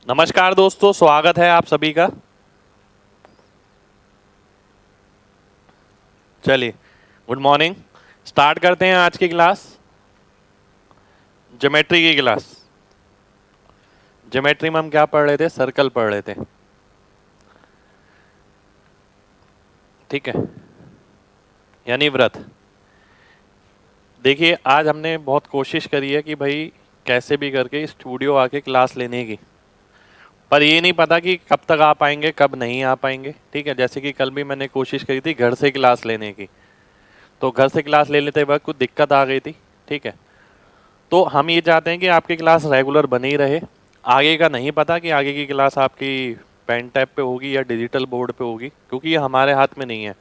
नमस्कार दोस्तों, स्वागत है आप सभी का। चलिए, गुड मॉर्निंग। स्टार्ट करते हैं आज की क्लास, ज्योमेट्री की क्लास। ज्योमेट्री में हम क्या पढ़ रहे थे? सर्कल पढ़ रहे थे, ठीक है, यानी वृत्त। देखिए, आज हमने बहुत कोशिश करी है कि भाई कैसे भी करके स्टूडियो आके क्लास लेने की, पर ये नहीं पता कि कब तक आ पाएंगे कब नहीं आ पाएंगे। ठीक है, जैसे कि कल भी मैंने कोशिश करी थी घर से क्लास लेने की, तो घर से क्लास ले लेते वक्त कुछ दिक्कत आ गई थी। ठीक है, तो हम ये चाहते हैं कि आपकी क्लास रेगुलर बनी रहे। आगे का नहीं पता कि आगे की क्लास आपकी पेन टैब पे होगी या डिजिटल बोर्ड पे होगी, क्योंकि ये हमारे हाथ में नहीं है।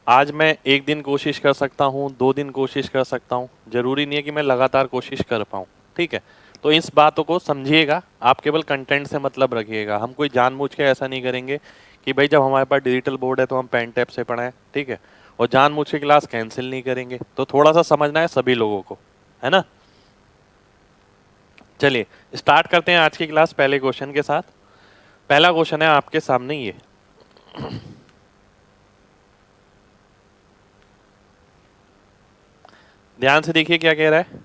आज मैं एक दिन कोशिश कर सकता हूँ, 2 दिन कोशिश कर सकता हूँ, ज़रूरी नहीं है कि मैं लगातार कोशिश कर पाऊँ। ठीक है, तो इस बातों को समझिएगा, आप केवल कंटेंट से मतलब रखिएगा। हम कोई जानबूझ के ऐसा नहीं करेंगे कि भाई जब हमारे पास डिजिटल बोर्ड है तो हम पेन टैब से पढ़ाएं। ठीक है, और जानबूझ के क्लास कैंसिल नहीं करेंगे। तो थोड़ा सा समझना है सभी लोगों को, है ना। चलिए स्टार्ट करते हैं आज की क्लास पहले क्वेश्चन के साथ। पहला क्वेश्चन है आपके सामने ये, ध्यान से देखिए क्या कह रहा है।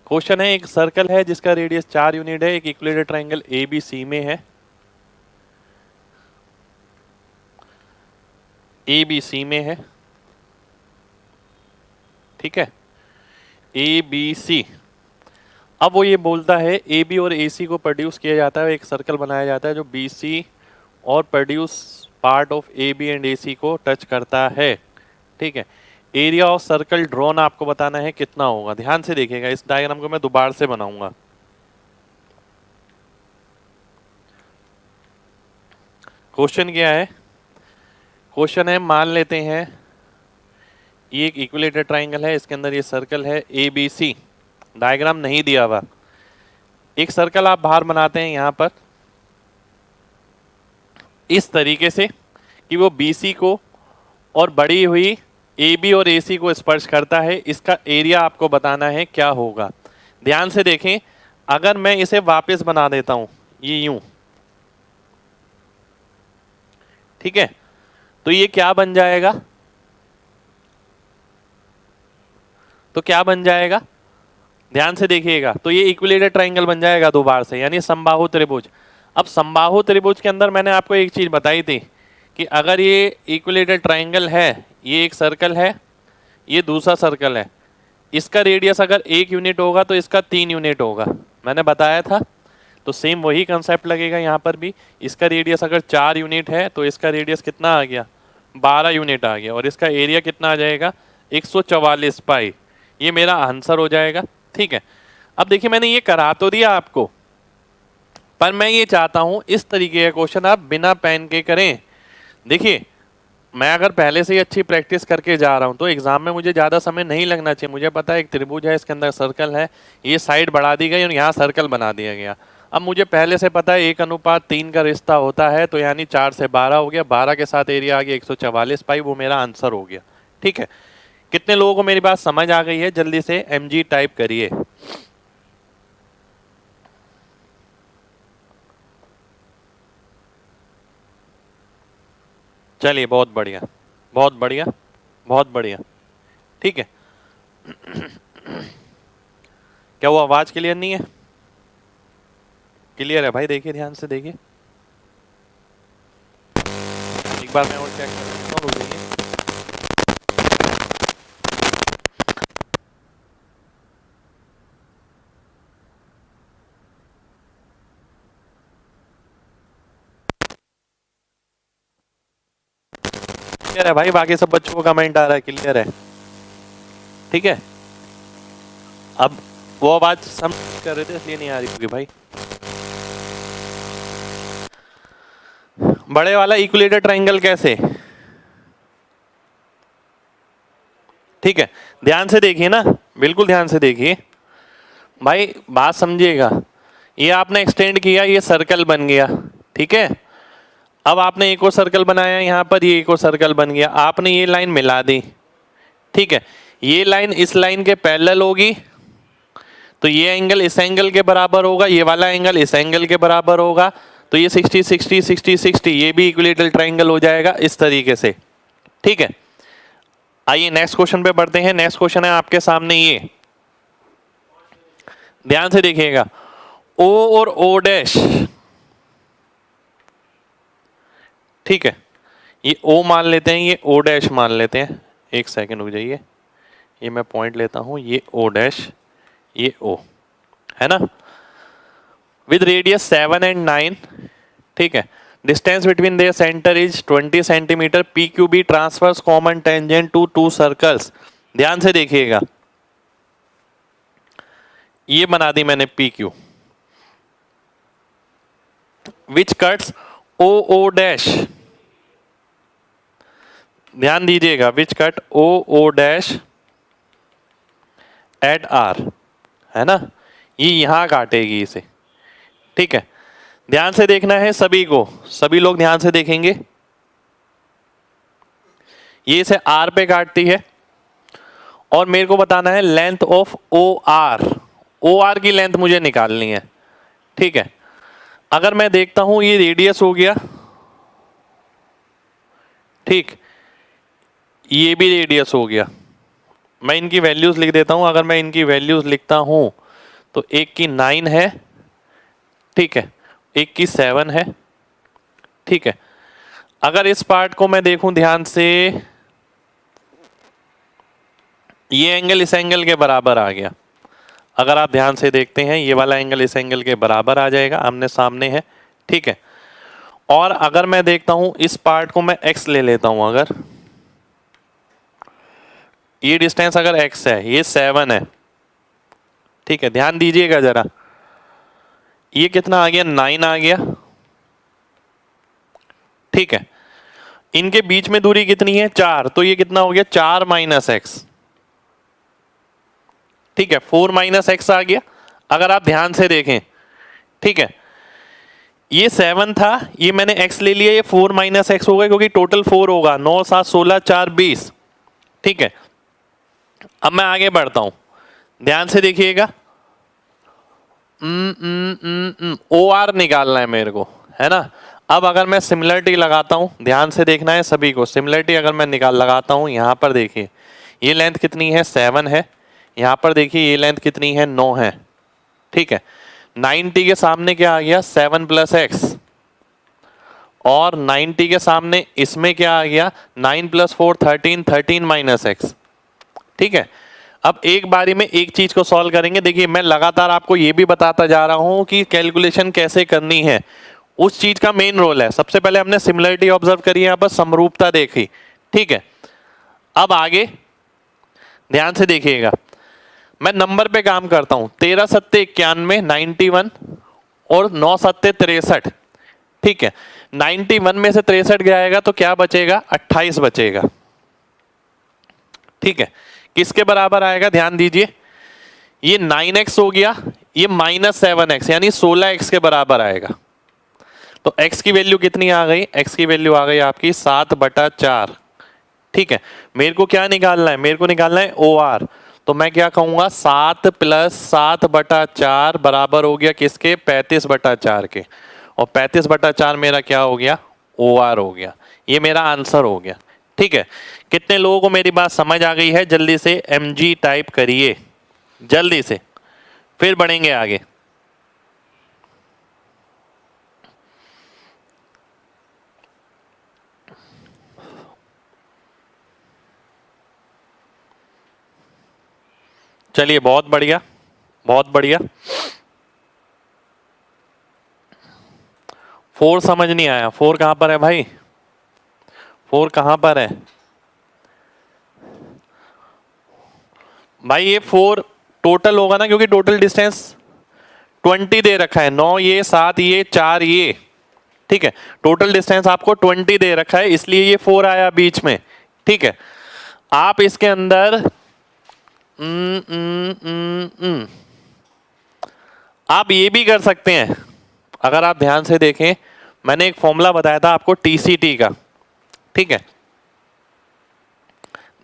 क्वेश्चन है, एक सर्कल है जिसका रेडियस 4 यूनिट है, एक इक्विलेटरल ट्रायंगल ABC में है, ABC में है, ठीक है, ABC। अब वो ये बोलता है AB और AC को प्रोड्यूस किया जाता है, एक सर्कल बनाया जाता है जो BC और produce part of AB and AC को टच करता है। ठीक है, एरिया ऑफ सर्कल ड्रॉन आपको बताना है कितना होगा। ध्यान से देखिएगा, इस डायग्राम को मैं दोबारा से बनाऊंगा। क्वेश्चन क्या है? क्वेश्चन है, मान लेते हैं ये एक इक्विलेटरल ट्रायंगल है, इसके अंदर ये सर्कल है ABC। डायग्राम नहीं दिया हुआ, एक सर्कल आप बाहर बनाते हैं यहां पर इस तरीके से कि वो BC को और बड़ी हुई AB और AC को स्पर्श करता है। इसका एरिया आपको बताना है क्या होगा। ध्यान से देखें, अगर मैं इसे वापस बना देता हूं ये यूं, ठीक है, तो ये क्या बन जाएगा? तो क्या बन जाएगा? ध्यान से देखिएगा, तो ये इक्विलेटरल ट्रायंगल बन जाएगा दो बार से, यानी समबाहु त्रिभुज। अब समबाहु त्रिभुज के अंदर मैंने आपको एक चीज बताई थी कि अगर ये इक्विलेटरल ट्रायंगल है, ये एक सर्कल है, ये दूसरा सर्कल है, इसका रेडियस अगर 1 यूनिट होगा तो इसका 3 यूनिट होगा, मैंने बताया था। तो सेम वही कंसेप्ट लगेगा यहाँ पर भी। इसका रेडियस अगर 4 यूनिट है तो इसका रेडियस कितना आ गया? 12 यूनिट आ गया, और इसका एरिया कितना आ जाएगा? 144 पाई। ये मेरा आंसर हो जाएगा। ठीक है, अब देखिए मैंने ये करा तो दिया आपको, पर मैं ये चाहता हूं इस तरीके का क्वेश्चन आप बिना पेन के करें। देखिए, मैं अगर पहले से ही अच्छी प्रैक्टिस करके जा रहा हूं तो एग्जाम में मुझे ज़्यादा समय नहीं लगना चाहिए। मुझे पता है एक त्रिभुज है, इसके अंदर सर्कल है, ये साइड बढ़ा दी गई और यहाँ सर्कल बना दिया गया। अब मुझे पहले से पता है 1:3 का रिश्ता होता है, तो यानी 4 से 12 हो गया, 12 के साथ एरिया आ गया 144 पाई, वो मेरा आंसर हो गया। ठीक है, कितने लोगों को मेरी बात समझ आ गई है? जल्दी से MG टाइप करिए। चलिए, बहुत बढ़िया, बहुत बढ़िया, बहुत बढ़िया। ठीक है, क्या वो आवाज क्लियर नहीं है? क्लियर है भाई, देखिए ध्यान से देखिए, एक बार मैं और चेक कर लेता हूं, रुक जाइए। क्लियर है भाई, बाकी सब बच्चों को कमेंट आ रहा है क्लियर है। ठीक है, अब वो आवाज समझ कर रहे थे इसलिए नहीं आ रही होगी भाई। बड़े वाला इक्विलेटरल ट्रायंगल कैसे? ठीक है, ध्यान से देखिए ना, बिल्कुल ध्यान से देखिए भाई, बात समझिएगा। ये आपने एक्सटेंड किया, ये सर्कल बन गया, ठीक है। अब आपने एक और सर्कल बनाया यहाँ पर, ये एक और सर्कल बन गया, आपने ये लाइन मिला दी, ठीक है। ये लाइन इस लाइन के पैरेलल होगी, तो ये एंगल इस एंगल के बराबर होगा, ये वाला एंगल इस एंगल के बराबर होगा, तो ये 60 60 60 60 ये भी इक्विलेटरल ट्रायंगल हो जाएगा इस तरीके से। ठीक है, आइए नेक्स्ट क्वेश्चन पे बढ़ते हैं। नेक्स्ट क्वेश्चन है आपके सामने, ये ध्यान से देखिएगा, ओ और ओ डैश, ठीक है, ये ओ मान लेते हैं, ये ओ डैश मान लेते हैं। एक सेकंड रुक जाइए, ये मैं पॉइंट लेता हूं, ये ओ डैश, ये ओ है ना, विद रेडियस 7 एंड 9, ठीक है, distance between their centre is 20 centimetre, P Q be transverse common tangent to two circles. ध्यान से देखिएगा, ये बना दी मैंने P Q, which cuts O O dash, ध्यान दीजिएगा, which cut O O dash at R, है ना, ये यहां काटेगी इसे। ठीक है, ध्यान से देखना है सभी को, सभी लोग ध्यान से देखेंगे। ये इसे आर पे काटती है और मेरे को बताना है length of O R, O R की लेंथ मुझे निकालनी है। ठीक है, अगर मैं देखता हूं ये रेडियस हो गया, ठीक, ये भी रेडियस हो गया, मैं इनकी वैल्यूज लिख देता हूं। अगर मैं इनकी वैल्यूज लिखता हूं तो एक की 9 है, ठीक है, एक की 7 है, ठीक है। अगर इस पार्ट को मैं देखूं ध्यान से, ये एंगल इस एंगल के बराबर आ गया। अगर आप ध्यान से देखते हैं ये वाला एंगल इस एंगल के बराबर आ जाएगा, आमने सामने है, ठीक है। और अगर मैं देखता हूं इस पार्ट को मैं x ले लेता हूं, अगर ये डिस्टेंस अगर x है, ये 7 है, ठीक है, ध्यान दीजिएगा जरा, ये कितना आ गया, 9 आ गया, ठीक है। इनके बीच में दूरी कितनी है, 4, तो ये कितना हो गया, 4 माइनस एक्स, ठीक है, 4 माइनस एक्स आ गया। अगर आप ध्यान से देखें, ठीक है, ये 7 था, ये मैंने x ले लिया, ये 4 माइनस एक्स होगा, क्योंकि टोटल 4 होगा, 9 7 16 4 20, ठीक है। अब मैं आगे बढ़ता हूं, ध्यान से देखिएगा, ओ आर निकालना है मेरे को, है ना। अब अगर मैं सिमिलरिटी लगाता हूं, ध्यान से देखना है सभी को, सिमिलरिटी अगर मैं लगाता हूं, यहां पर देखिए ये लेंथ कितनी है, 7 है, यहां पर देखिए ये लेंथ कितनी है, 9 है, ठीक है। 90 के सामने क्या आ गया, 7 प्लस एक्स, और 90 के सामने इसमें क्या आ गया, 9 प्लस 4 13, 13 माइनस एक्स, ठीक है। अब एक बारी में एक चीज को सॉल्व करेंगे। देखिए मैं लगातार आपको ये भी बताता जा रहा हूं कि कैलकुलेशन कैसे करनी है, उस चीज का मेन रोल है। सबसे पहले हमने सिमिलरिटी ऑब्जर्व करी, यहां पर समरूपता देखी, ठीक है। अब आगे ध्यान से देखिएगा, मैं नंबर पे काम करता हूं, 13 सत्ते 91 91 और 9 सत्ते 63, ठीक है। 91 में से 63 जाएगा तो क्या बचेगा, 28 बचेगा, ठीक है। किसके बराबर आएगा, ध्यान दीजिए, ये 9x हो गया, ये माइनस 7x यानी 16x के बराबर आएगा। तो x की वैल्यू कितनी आ गई, x की वैल्यू आ गई आपकी 7/4, ठीक है। मेरे को क्या निकालना है, मेरे को निकालना है OR, तो मैं क्या कहूंगा, 7 प्लस 7/4 बराबर हो गया किसके, 35/4 के, और 35/4 मेरा क्या हो गया, OR हो गया। ये मेरा आंसर हो गया, ठीक है। कितने लोगों को मेरी बात समझ आ गई है, जल्दी से mg टाइप करिए, जल्दी से, फिर बढ़ेंगे आगे। चलिए बहुत बढ़िया, बहुत बढ़िया। 4 समझ नहीं आया, 4 कहां पर है भाई, 4 कहां पर है भाई, ये 4 टोटल होगा ना, क्योंकि टोटल डिस्टेंस 20 दे रखा है, 9 ये 7 ये 4 ये, ठीक है। टोटल डिस्टेंस आपको 20 दे रखा है, इसलिए ये 4 आया बीच में, ठीक है। आप इसके अंदर आप ये भी कर सकते हैं। अगर आप ध्यान से देखें, मैंने एक फॉर्मूला बताया था आपको TCT का, ठीक है।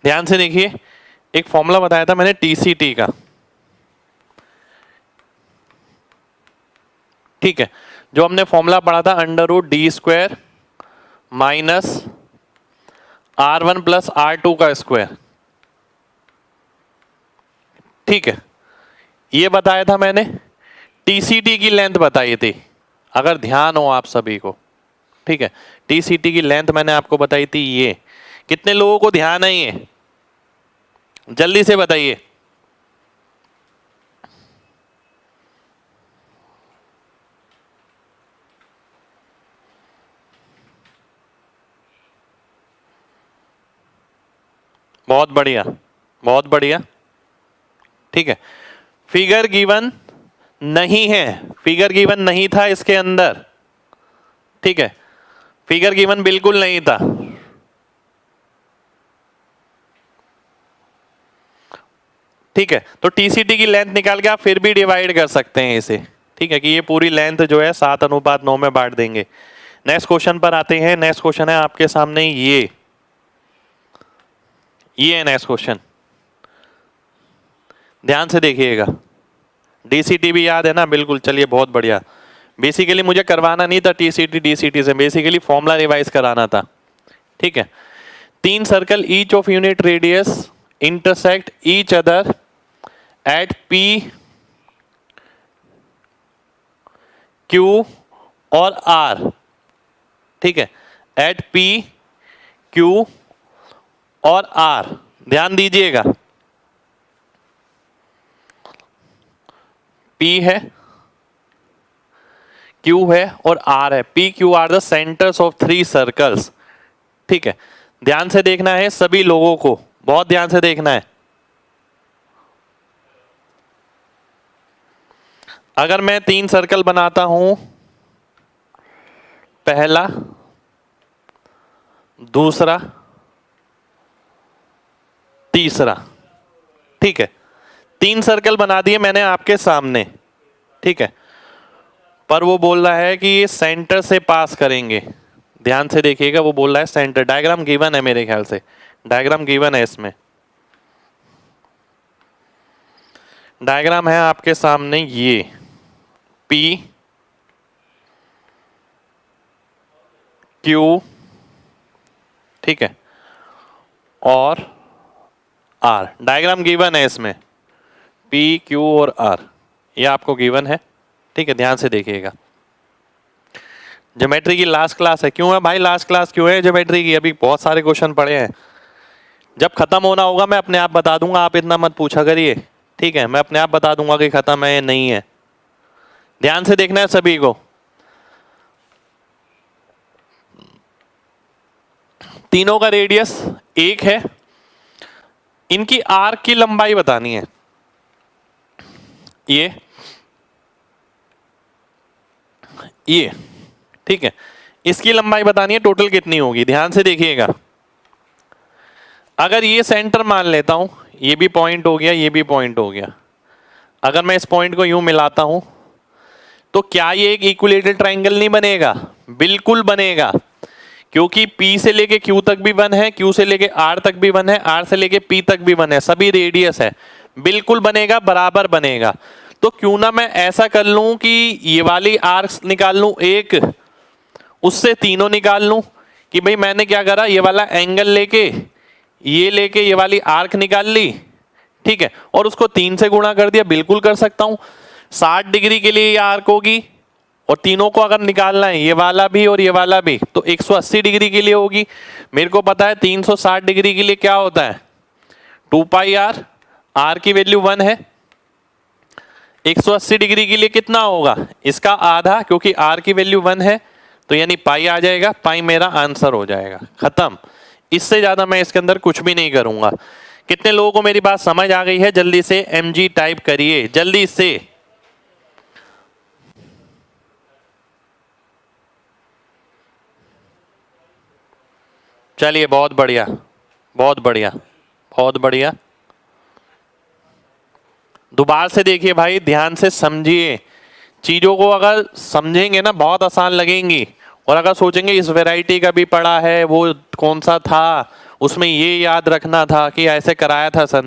ध्यान से देखिए, एक फॉर्मूला बताया था मैंने TCT का, ठीक है, जो हमने फॉर्मूला पढ़ा था √d² minus R1 plus R2 का स्क्वायर। ठीक है, ये बताया था मैंने, TCT की लेंथ बताई थी, अगर ध्यान हो आप सभी को। ठीक है, TCT की लेंथ मैंने आपको बताई थी ये। कितने लोगों को ध्यान है ये? जल्दी से बताइए। बहुत बढ़िया, बहुत बढ़िया। ठीक है, फिगर गिवन नहीं है, फिगर गिवन नहीं था इसके अंदर। ठीक है, फिगर गिवन बिल्कुल नहीं था। ठीक है, तो TCT की लेंथ निकाल के आप फिर भी डिवाइड कर सकते हैं इसे। ठीक है, कि ये पूरी लेंथ जो है 7:9 में बांट देंगे। नेक्स्ट क्वेश्चन पर आते हैं। नेक्स्ट क्वेश्चन है आपके सामने ये है नेक्स्ट क्वेश्चन, ध्यान से देखिएगा। DCT भी याद है ना? बिल्कुल, चलिए बहुत बढ़िया। बेसिकली मुझे करवाना नहीं था TCT DCT से, बेसिकली फॉर्मूला रिवाइज कराना था। ठीक है, 3 circle each of unit radius intersect each other at P, Q और R। ठीक है, एट P, Q और R, ध्यान दीजिएगा। P है, Q है और R है। P, Q are the centres of 3 circles. ठीक है, ध्यान से देखना है सभी लोगों को, बहुत ध्यान से देखना है। अगर मैं 3 सर्कल बनाता हूं, पहला, दूसरा, तीसरा। ठीक है, 3 सर्कल बना दिए मैंने आपके सामने। ठीक है, पर वो बोल रहा है कि ये सेंटर से पास करेंगे। ध्यान से देखिएगा, वो बोल रहा है सेंटर। डायग्राम गिवन है मेरे ख्याल से, डायग्राम गिवन है इसमें। डायग्राम है आपके सामने ये P, Q, ठीक है, और R। डायग्राम गिवन है इसमें, P, Q और R, ये आपको गिवन है। ठीक है, ध्यान से देखिएगा। ज्योमेट्री की लास्ट क्लास है। क्यों है भाई लास्ट क्लास, क्यों है ज्योमेट्री की? अभी बहुत सारे क्वेश्चन पड़े हैं। जब खत्म होना होगा मैं अपने आप बता दूंगा, आप इतना मत पूछा करिए। ठीक है, मैं अपने आप बता दूंगा कि खत्म है या नहीं है। ध्यान से देखना है सभी को। तीनों का रेडियस 1 है, इनकी आर्क की लंबाई बतानी है। ये ठीक है, इसकी लंबाई बतानी है टोटल कितनी होगी। ध्यान से देखिएगा। अगर ये सेंटर मान लेता हूं, ये भी पॉइंट हो गया, ये भी पॉइंट हो गया। अगर मैं इस पॉइंट को यूं मिलाता हूं तो क्या ये एक इक्विलेटरल ट्रायंगल नहीं बनेगा? बिल्कुल बनेगा, क्योंकि P से लेके Q तक भी 1 है, Q से लेके R तक भी 1 है, R से लेके P तक भी 1 है, सभी रेडियस है। बिल्कुल बनेगा, बराबर बनेगा। तो क्यों ना मैं ऐसा कर लूं कि ये वाली आर्क्स निकाल लूं एक, उससे तीनों निकाल लूं। कि भाई मैंने क्या करा, ये वाला एंगल लेके ये वाली आर्क निकाल ली। ठीक है, और उसको 3 से गुणा कर दिया। बिल्कुल कर सकता हूं। 60 डिग्री के लिए ये आर्क होगी, और तीनों को अगर निकालना है, ये वाला भी और ये वाला भी, तो 180 डिग्री के लिए होगी। मेरे को पता है 360 डिग्री के लिए क्या होता है, 2πr, r की वैल्यू 1 है। 180 डिग्री के लिए कितना होगा, इसका आधा, क्योंकि r की वैल्यू 1 है, तो यानी पाई आ जाएगा। पाई मेरा आंसर हो जाएगा, खत्म। इससे ज्यादा मैं इसके अंदर कुछ भी नहीं करूंगा। कितने लोगों को मेरी बात समझ आ गई है? जल्दी से mg टाइप करिए, जल्दी से। चलिए, बहुत बढ़िया, बहुत बढ़िया, बहुत बढ़िया। दोबारा से देखिए भाई, ध्यान से समझिए चीजों को। अगर समझेंगे ना बहुत आसान लगेंगी, और अगर सोचेंगे इस वैरायटी का भी पढ़ा है, वो कौन सा था, उसमें ये याद रखना था कि ऐसे कराया था सर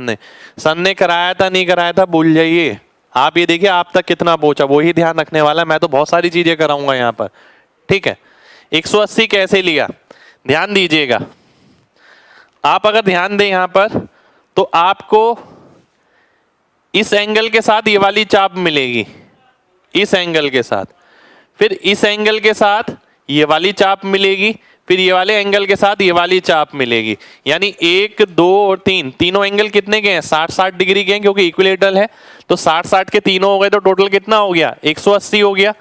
ने कराया था, नहीं कराया था, भूल जाइए। आप ये देखिए आप तक कितना पहुंचा, वो ही ध्यान रखने वाला है। मैं तो बहुत सारी चीजें कराऊंगा यहाँ पर, ठीक है। 180 कैसे लिया, ध्यान दीजिएगा। आप अगर ध्यान दें यहाँ पर तो आपको इस एंगल के साथ ये वाली चाप मिलेगी, इस एंगल के साथ, फिर इस एंगल के साथ ये वाली चाप मिलेगी, फिर ये वाले एंगल के साथ ये वाली चाप मिलेगी। यानी 1 2 और 3, तीनों एंगल कितने के हैं, 60-60 डिग्री के हैं, क्योंकि इक्विलेटरल है। तो 60-60 के तीनों हो गए तो टोटल कितना हो गया, 180 हो गया।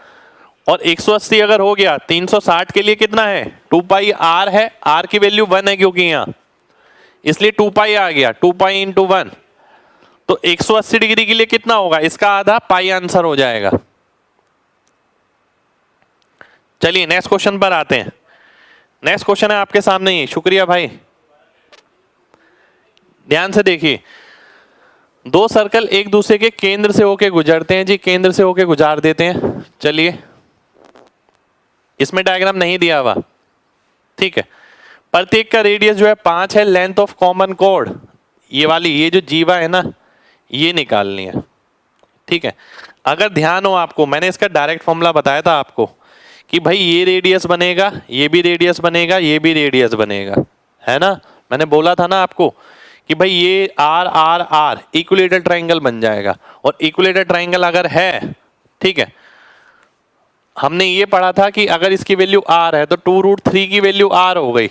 और 180 अगर हो गया, 360 के लिए कितना है, 2 पाई आर है, आर की वैल्यू 1 है क्योंकि यहां, इसलिए 2 पाई आ गया, 2 पाई इंटू 1। तो 180 डिग्री के लिए कितना होगा, इसका आधा पाई आंसर हो जाएगा। चलिए नेक्स्ट क्वेश्चन पर आते हैं। नेक्स्ट क्वेश्चन है आपके सामने ही, शुक्रिया भाई, ध्यान से देखिए। दो सर्कल एक दूसरे के केंद्र से होके गुजरते हैं जी, केंद्र से होके गुजार देते हैं। चलिए इसमें डायग्राम नहीं दिया हुआ, ठीक है। प्रत्येक का रेडियस जो है 5 है, लेंथ ऑफ कॉमन कॉर्ड ये वाली, ये जो जीवा है ना, ये निकालनी है, ठीक है। अगर ध्यान हो आपको, मैंने इसका डायरेक्ट फॉर्मूला बताया था आपको कि भाई ये रेडियस बनेगा, ये भी रेडियस बनेगा, ये भी रेडियस बनेगा, है ना। मैंने बोला था ना आपको कि भाई ये R R R equilateral triangle बन जाएगा। और इक्विलेटरल ट्रायंगल अगर है, ठीक है, हमने ये पढ़ा था कि अगर इसकी वैल्यू आर है तो 2√3 की वैल्यू आर हो गई।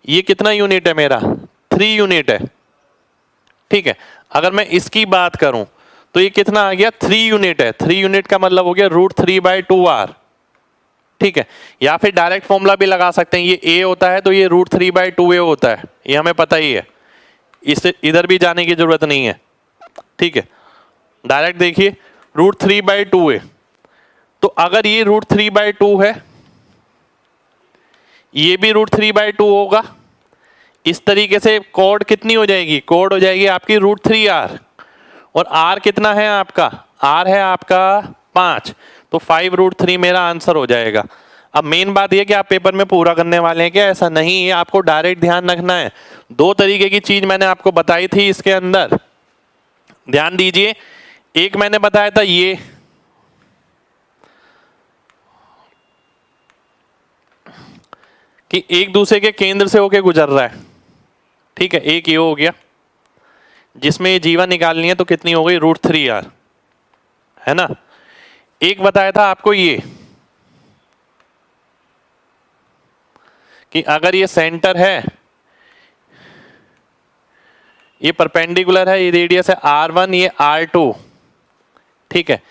ये कितना यूनिट है मेरा, 3 यूनिट है, ठीक है। अगर मैं इसकी बात करूं तो ये कितना आ गया, 3 यूनिट है। 3 यूनिट का मतलब हो गया √3/2r, ठीक है। या फिर डायरेक्ट फॉर्मूला भी लगा सकते हैं, ये a होता है तो ये √3/2a होता है, ये हमें पता ही है, इससे इधर भी जाने की जरूरत नहीं है, ठीक है। डायरेक्ट देखिए √3/2a, तो अगर ये √3/2 है, ये भी √3/2 होगा। इस तरीके से कॉर्ड कितनी हो जाएगी, कॉर्ड हो जाएगी आपकी √3r। और r कितना है आपका, r है आपका 5, तो 5√3 मेरा आंसर हो जाएगा। अब मेन बात यह कि आप पेपर में पूरा करने वाले हैं क्या, ऐसा नहीं है, आपको डायरेक्ट ध्यान रखना है। 2 तरीके की चीज मैंने आपको बताई थी इसके अंदर, ध्यान दीजिए। एक मैंने बताया था ये, कि एक दूसरे के केंद्र से होके गुजर रहा है, ठीक है। एक ये हो गया जिसमें ये जीवा निकालनी है, तो कितनी हो गई, √3r, है ना। एक बताया था आपको ये कि अगर ये सेंटर है, ये परपेंडिकुलर है, ये रेडियस है r1, ये r2, ठीक है।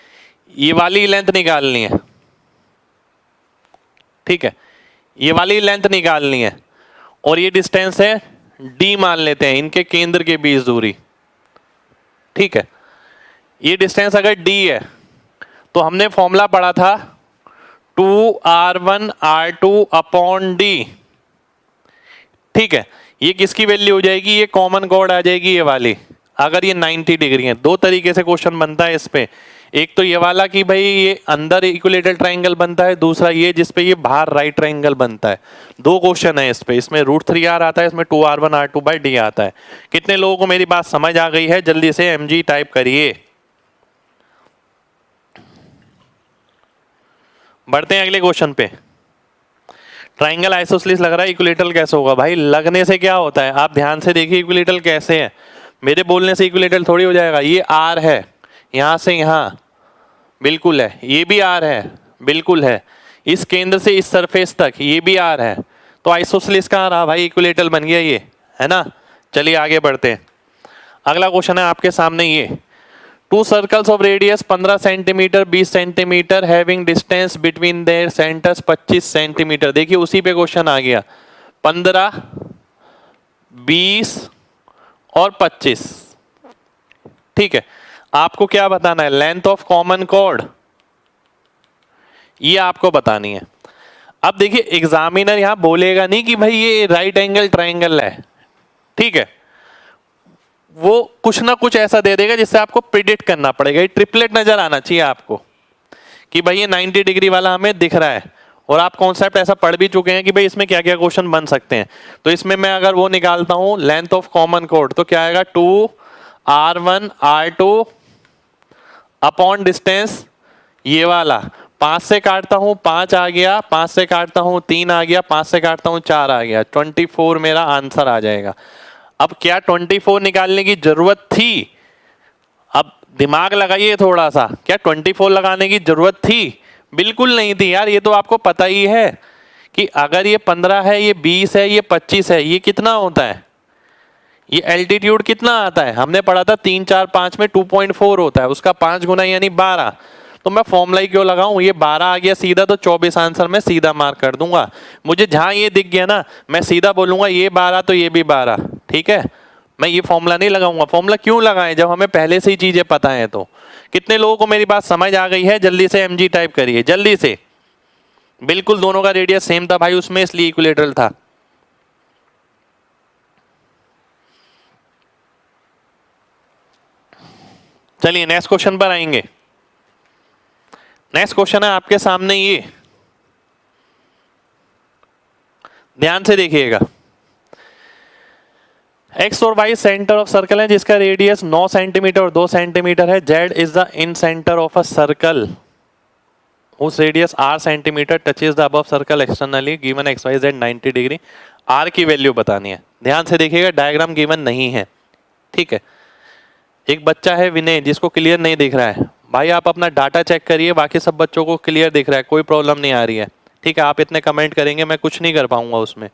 ये वाली लेंथ निकालनी है, ठीक है, ये वाली लेंथ निकालनी है। और ये डिस्टेंस है d मान लेते हैं, इनके केंद्र के बीच दूरी, ठीक है। ये डिस्टेंस अगर d है तो हमने फॉर्मूला पढ़ा था 2r1r2/d, ठीक है। ये किसकी वैल्यू हो जाएगी, ये कॉमन कॉर्ड आ जाएगी ये वाली, अगर ये 90 डिग्री है। 2 तरीके से क्वेश्चन बनता है इस पे, एक तो ये वाला कि भाई ये अंदर इक्विलेटरल ट्रायंगल बनता है, दूसरा ये जिसपे ये बाहर राइट ट्रायंगल बनता है। 2 क्वेश्चन है इस पे, इसमें √3r आता है, इसमें 2r1r2/d आता है। कितने लोगों को मेरी बात समझ आ गई है, जल्दी से mg टाइप करिए। बढ़ते हैं अगले क्वेश्चन पे। ट्रायंगल आइसोसेलेस लग रहा है, इक्विलेटरल कैसे होगा, भाई लगने से क्या होता है, आप ध्यान से देखिए इक्विलेटरल कैसे है। मेरे बोलने से इक्विलेटरल थोड़ी हो जाएगा। ये r है, यहां से यहां बिल्कुल है, ये भी r है, बिल्कुल है, इस केंद्र से इस सरफेस तक ये भी r है, तो आइसोसेलेस कहां रहा भाई, इक्विलेटरल बन गया ये, है ना। चलिए आगे बढ़ते हैं। अगला क्वेश्चन है आपके सामने ये, 2 circles of radius 15 centimetre 20 centimetre having distance between there centres 25 centimetre. देखिए उसी पे क्वेश्चन आ गया, 15 20 और 25, ठीक है। आपको क्या बताना है, लेंथ ऑफ कॉमन कॉर्ड, ये आपको बतानी है। अब देखिए एग्जामिनर यहां बोलेगा नहीं कि भाई ये राइट एंगल ट्रायंगल है, ठीक है, वो कुछ ना कुछ ऐसा दे देगा जिससे आपको प्रिडिक्ट करना पड़ेगा। ये ट्रिपलेट नजर आना चाहिए आपको कि भाई ये 90 डिग्री वाला हमें दिख रहा है, और आप कॉन्सेप्ट ऐसा पढ़ भी चुके हैं कि भाई इसमें क्या क्या क्वेश्चन बन सकते हैं। तो इसमें मैं अगर वो निकालता हूं लेंथ ऑफ कॉमन कॉर्ड, तो क्या आएगा, 2r1r2 अपॉन डिस्टेंस ये वाला, 5 से काटता हूं 5 आ गया, 5 से काटता हूं 3 आ गया, 5 से काटता हूं 4 आ गया, 24 मेरा आंसर आ जाएगा। अब क्या 24 निकालने की जरूरत थी? अब दिमाग लगाइए थोड़ा सा, क्या 24 लगाने की जरूरत थी? बिल्कुल नहीं थी यार। ये तो आपको पता ही है कि अगर ये 15 है, ये 20 है, ये 25 है, ये कितना होता है? ये एल्टीट्यूड कितना आता है? हमने पढ़ा था 3 4 5 में 2.4 होता है, उसका 5 गुना यानी 12। तो मैं फॉर्मूला ही क्यों लगाऊं? ये 12 आ गया सीधा, तो 24 आंसर में सीधा मार्क कर दूंगा। मुझे जहां ये दिख गया ना, मैं सीधा बोलूंगा ये 12 तो ये भी 12, ठीक है। मैं ये फॉर्मूला नहीं लगाऊंगा। फॉर्मूला क्यों लगाएं जब हमें पहले से ही चीजें पता है? तो कितने लोगों को मेरी बात समझ आ गई है? जल्दी से mg टाइप करिए, जल्दी से। बिल्कुल दोनों का रेडियस सेम था भाई उसमें, इसलिए इक्विलेटरल था। चलिए नेक्स्ट क्वेश्चन पर आएंगे। नेक्स्ट क्वेश्चन है आपके सामने, ये ध्यान से देखिएगा। एक्स और वाई सेंटर ऑफ सर्कल है जिसका रेडियस 9 सेंटीमीटर और 2 सेंटीमीटर है। Z is the in centre of a circle whose radius r centimetre touches the above circle externally given x y z 90 degree. r की value बतानी है। ध्यान से देखिएगा, डायग्राम गिवन नहीं है, ठीक है। एक बच्चा है विनय जिसको क्लियर नहीं दिख रहा है, भाई आप अपना डाटा चेक करिए, बाकी सब बच्चों को क्लियर दिख रहा है, कोई प्रॉब्लम नहीं आ रही है, ठीक है। आप इतने कमेंट करेंगे, मैं कुछ नहीं कर पाऊंगा उसमें,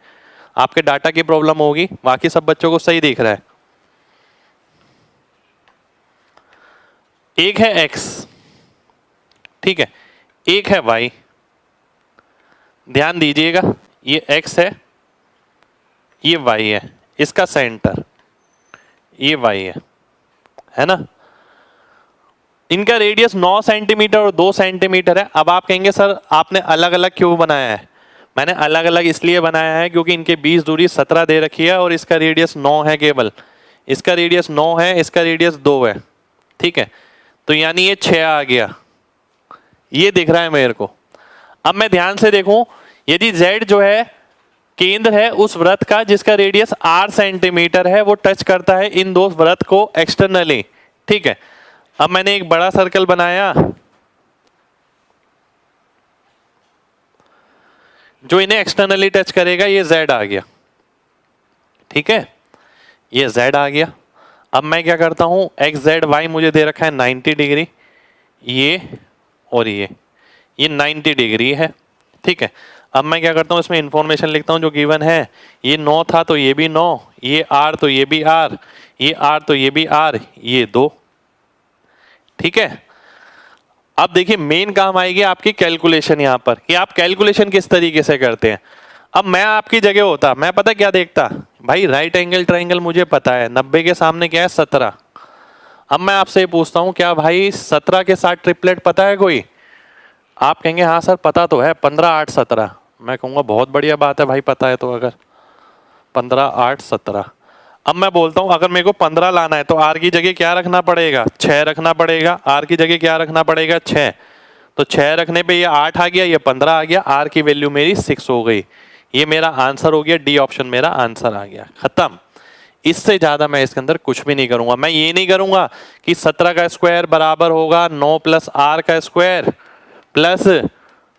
आपके डाटा की प्रॉब्लम होगी, बाकी सब बच्चों को सही दिख रहा है। एक है x, ठीक है, एक है y। ध्यान दीजिएगा, ये x है, ये y है, इसका सेंटर ये y है ना। इनका रेडियस 9 सेंटीमीटर और 2 सेंटीमीटर है। अब आप कहेंगे सर आपने अलग अलग क्यों बनाया है? मैंने अलग अलग इसलिए बनाया है क्योंकि इनके बीच दूरी 17 दे रखी है और इसका रेडियस 9 है केवल, इसका रेडियस 9 है, इसका रेडियस 2 है, ठीक है। तो यानी ये 6 आ गया, ये दिख रहा है मेरे को। अब मैं ध्यान से देखूं, यदि z जो है केंद्र है उस वृत्त का जिसका रेडियस r सेंटीमीटर है, वो टच करता है इन दो वृत्त को एक्सटर्नली, ठीक है। अब मैंने एक बड़ा सर्कल बनाया जो इन्हें एक्सटर्नली टच करेगा, ये z आ गया, ठीक है, ये z आ गया। अब मैं क्या करता हूं, x z y मुझे दे रखा है 90 डिग्री, ये और ये 90 डिग्री है, ठीक है। अब मैं क्या करता हूँ, इसमें इंफॉर्मेशन लिखता हूँ जो गिवन है। ये 9 था तो ये भी 9, ये r तो ये भी r, ये r तो ये भी r, ये 2, ठीक है। अब देखिए मेन काम आएगी आपकी कैलकुलेशन यहाँ पर, कि आप कैलकुलेशन किस तरीके से करते हैं। अब मैं आपकी जगह होता, मैं पता क्या देखता भाई, राइट एंगल ट्राइंगल मुझे पता है, 90 के सामने क्या है 17। अब मैं आपसे पूछता हूँ क्या भाई 17 के साथ ट्रिपलेट पता है कोई? आप कहेंगे हाँ सर पता तो है, 15 8 17। मैं कहूँगा बहुत बढ़िया बात है भाई, पता है तो। अगर 15 8 17, अब मैं बोलता हूँ अगर मेरे को 15 लाना है तो r की जगह क्या रखना पड़ेगा, 6 रखना पड़ेगा। r की जगह क्या रखना पड़ेगा, 6। तो 6 रखने पे ये 8 आ गया, ये 15 आ गया, r की वैल्यू मेरी 6 हो गई। ये मेरा आंसर हो गया, डी ऑप्शन मेरा आंसर आ गया, खत्म। इससे ज्यादा मैं इसके अंदर कुछ भी नहीं करूंगा। मैं ये नहीं करूंगा कि 17 का स्क्वायर बराबर होगा 9 प्लस r का स्क्वायर प्लस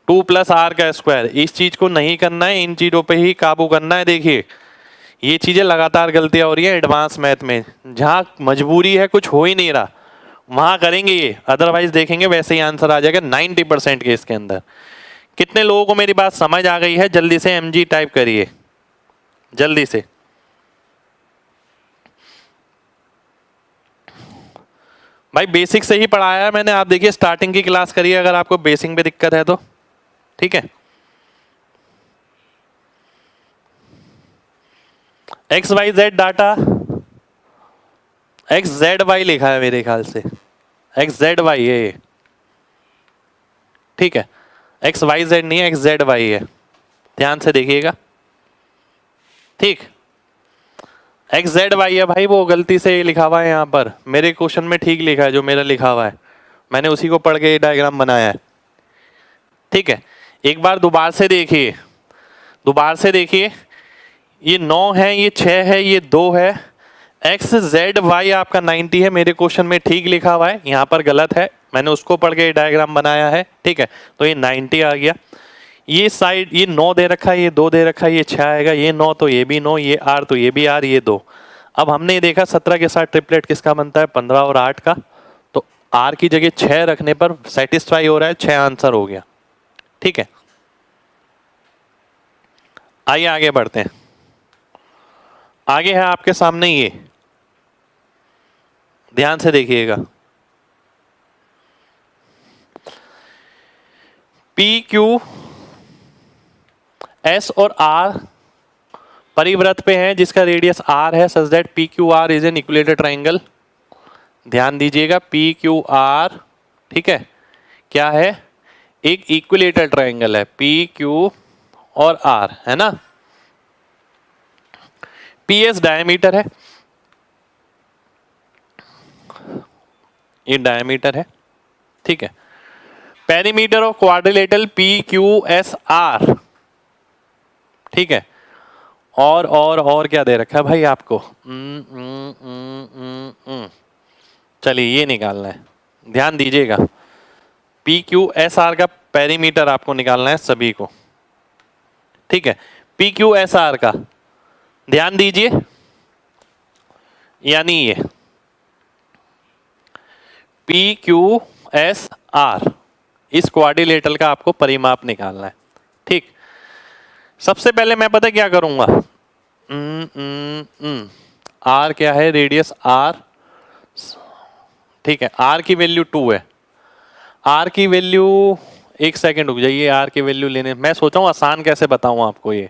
2 प्लस r का स्क्वायर। इस चीज को नहीं करना है, इन चीजों पे ही काबू करना है। देखिए ये चीजें लगातार गलतियां हो रही है एडवांस मैथ में, जहां मजबूरी है कुछ हो ही नहीं रहा वहां करेंगे ये, अदरवाइज देखेंगे वैसे ही आंसर आ जाएगा 90% केस के अंदर। कितने लोगों को मेरी बात समझ आ गई है? जल्दी से mg टाइप करिए, जल्दी से। भाई बेसिक से ही पढ़ाया है मैंने, आप देखिए स्टार्टिंग की क्लास करिए अगर आपको बेसिक में दिक्कत है तो, ठीक है। X Y Z data, X Z Y लिखा है मेरे ख्याल से, एक्स जेड वाई है ये, ठीक है। एक्स वाई जेड नहीं है, एक्स जेड वाई है, ध्यान से देखिएगा, ठीक। एक्स जेड वाई है भाई, वो गलती से लिखा हुआ है यहाँ पर, मेरे क्वेश्चन में ठीक लिखा है जो मेरा लिखा हुआ है, मैंने उसी को पढ़ के डायग्राम बनाया है, ठीक है। एक बार दोबारा से देखिए, दोबारा से देखिए, ये 9 है, ये 6 है, ये 2 है। एक्स जेड वाई आपका 90 है, मेरे क्वेश्चन में ठीक लिखा हुआ है, यहाँ पर गलत है, मैंने उसको पढ़ के डायग्राम बनाया है, ठीक है। तो ये 90 आ गया। ये साइड ये 9 दे रखा है, ये 2 दे रखा है, ये 6 आएगा, ये 9 तो ये भी 9, ये आर तो ये भी आर, ये 2। अब हमने ये देखा 17 के साथ ट्रिपलेट किसका बनता है, 15 और 8 का। तो आर की जगह 6 रखने पर सेटिस्फाई हो रहा है, 6 आंसर हो गया, ठीक है। आइए आगे बढ़ते हैं। आगे है आपके सामने ये, ध्यान से देखिएगा, पी क्यू एस और आर परिव्रत पे हैं जिसका रेडियस आर है, such that P Q R is an equilateral triangle. ध्यान दीजिएगा, पी क्यू आर, ठीक है, क्या है, एक इक्विलेटर ट्राइंगल है, पी क्यू और आर, है ना। पी एस डायमीटर है, ये डायमीटर है, ठीक है। Perimeter of quadrilateral P Q S R, ठीक है। और क्या दे रखा है भाई आपको, चलिए ये निकालना है, ध्यान दीजिएगा, पी क्यू एस आर का पेरीमीटर आपको निकालना है सभी को, ठीक है। पी क्यू एस आर का ध्यान दीजिए, यानी ये पी क्यू एस आर, इस क्वाड्रिलेटरल का आपको परिमाप निकालना है, ठीक। सबसे पहले मैं पता क्या करूंगा, आर क्या है, रेडियस आर, ठीक है। आर की वैल्यू 2 है, आर की वैल्यू, एक सेकंड रुक जाइए, आर की वैल्यू लेने, मैं सोचा हूँ आसान कैसे बताऊं आपको ये,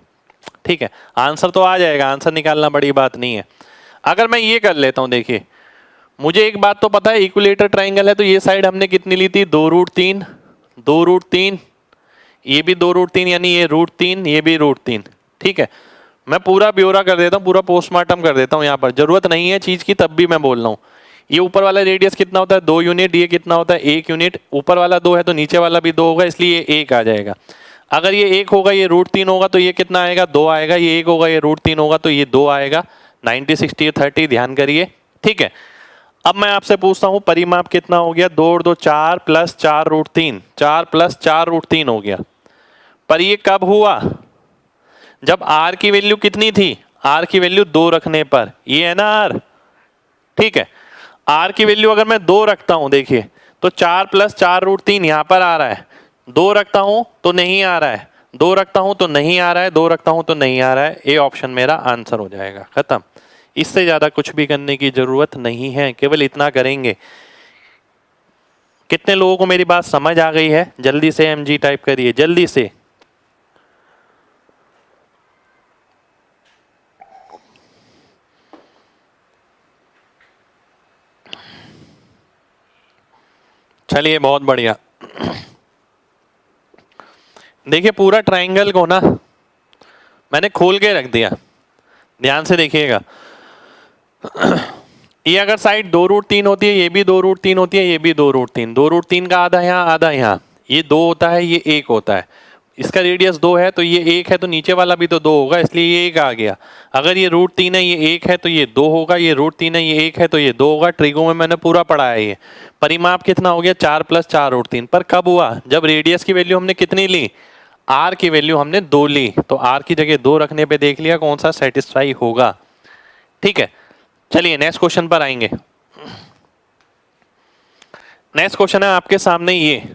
ठीक है। आंसर तो आ जाएगा, आंसर निकालना बड़ी बात नहीं है। अगर मैं ये कर लेता हूं, देखिए मुझे एक बात तो पता है, इक्विलेटर ट्राइंगल है तो ये साइड हमने कितनी ली थी, 2√3, 2√3, ये भी 2√3, यानी ये √3, ये भी √3, ठीक है। मैं पूरा ब्यौरा कर देता हूँ, पूरा पोस्टमार्टम कर देता हूँ, यहाँ पर जरूरत नहीं है चीज की, तब भी मैं बोल रहा हूँ। ये ऊपर वाला रेडियस कितना होता है, 2 यूनिट, ये कितना होता है, 1 यूनिट, ऊपर वाला 2 है तो नीचे वाला भी 2 होगा, इसलिए ये 1 आ जाएगा। अगर ये 1 होगा, ये √3 होगा तो ये कितना आएगा, 2 आएगा, ये 1 होगा, ये √3 होगा तो ये 2 आएगा। 90, 60, 30, ध्यान करिए, ठीक है। अब मैं आपसे पूछता हूं परिमाप कितना हो गया, 2 और 2 4 प्लस 4√3, 4 प्लस 4√3 हो गया। पर ये कब हुआ, जब आर की वैल्यू कितनी थी, आर की वैल्यू 2 रखने पर, ये है ना आर, ठीक है। आर की वैल्यू अगर मैं 2 रखता हूं, देखिए तो 4 प्लस 4√3 यहां पर आ रहा है, 2 रखता हूं तो नहीं आ रहा है, 2 रखता हूं तो नहीं आ रहा है, 2 रखता हूं तो नहीं आ रहा है, ये ऑप्शन मेरा आंसर हो जाएगा, खत्म। इससे ज्यादा कुछ भी करने की जरूरत नहीं है, केवल इतना करेंगे। कितने लोगों को मेरी बात समझ आ गई है, जल्दी से एमजी टाइप करिए, जल्दी से। चलिए बहुत बढ़िया। देखिए पूरा ट्राइंगल को ना मैंने खोल के रख दिया, ध्यान से देखिएगा। ये अगर साइड 2√3 होती है, ये भी 2√3 होती है, ये भी 2√3, 2√3 का आधा यहाँ आधा यहाँ, ये 2 होता है, ये 1 होता है। इसका रेडियस 2 है तो ये 1 है, तो नीचे वाला भी तो 2 होगा, इसलिए ये 1 आ गया। अगर ये √3 है, ये 1 है तो ये 2 होगा, ये √3 है, ये 1 है तो ये 2 होगा। ट्रिगो में मैंने पूरा पढ़ा है। ये परिमाप कितना हो गया, 4 प्लस 4√3। पर कब हुआ, जब रेडियस की वैल्यू हमने कितनी ली, आर की वैल्यू हमने 2 ली, तो आर की जगह 2 रखने पे देख लिया कौन सा सेटिस्फाई होगा, ठीक है। चलिए नेक्स्ट क्वेश्चन पर आएंगे। नेक्स्ट क्वेश्चन है आपके सामने, ये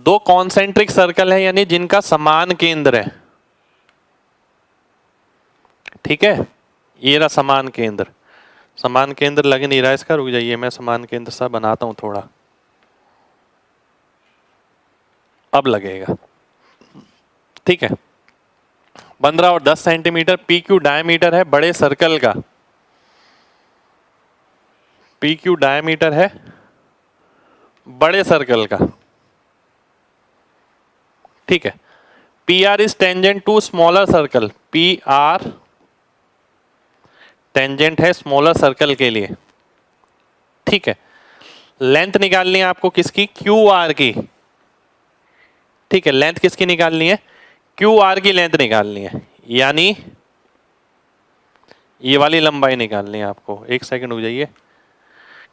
2 कॉन्सेंट्रिक सर्कल है, यानी जिनका समान केंद्र है, ठीक है। ये रहा समान केंद्र, समान केंद्र लग नहीं रहा इसका, रुक जाइए मैं समान केंद्र सा बनाता हूं थोड़ा, अब लगेगा, ठीक है। 15 और 10 सेंटीमीटर पी क्यू डायमीटर है बड़े सर्कल का, पी क्यू डायमीटर है बड़े सर्कल का, ठीक है। P R is tangent to smaller circle, P R tangent है स्मॉलर सर्कल के लिए, ठीक है। लेंथ निकालनी है आपको किसकी, क्यू आर की, ठीक है। लेंथ किसकी निकालनी है, क्यू आर की लेंथ निकालनी है, यानी ये वाली लंबाई निकालनी है आपको, एक सेकंड हो जाइए।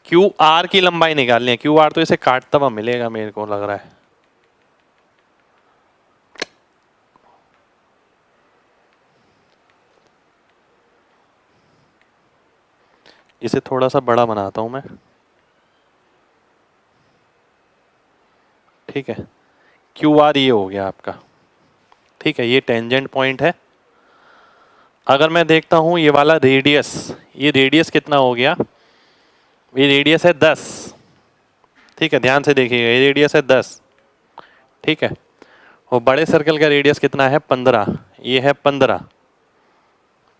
क्यू आर की लंबाई निकालनी है। क्यू आर तो इसे काटता हुआ मिलेगा मेरे को लग रहा है। इसे थोड़ा सा बड़ा बनाता हूं मैं, ठीक है। क्यू आर ये हो गया आपका, ठीक है। ये टेंजेंट पॉइंट है। अगर मैं देखता हूं ये वाला रेडियस, ये रेडियस कितना हो गया, ये रेडियस है 10, ठीक है। ध्यान से देखिएगा, ये रेडियस है 10, ठीक है। और बड़े सर्कल का रेडियस कितना है 15, ये है 15,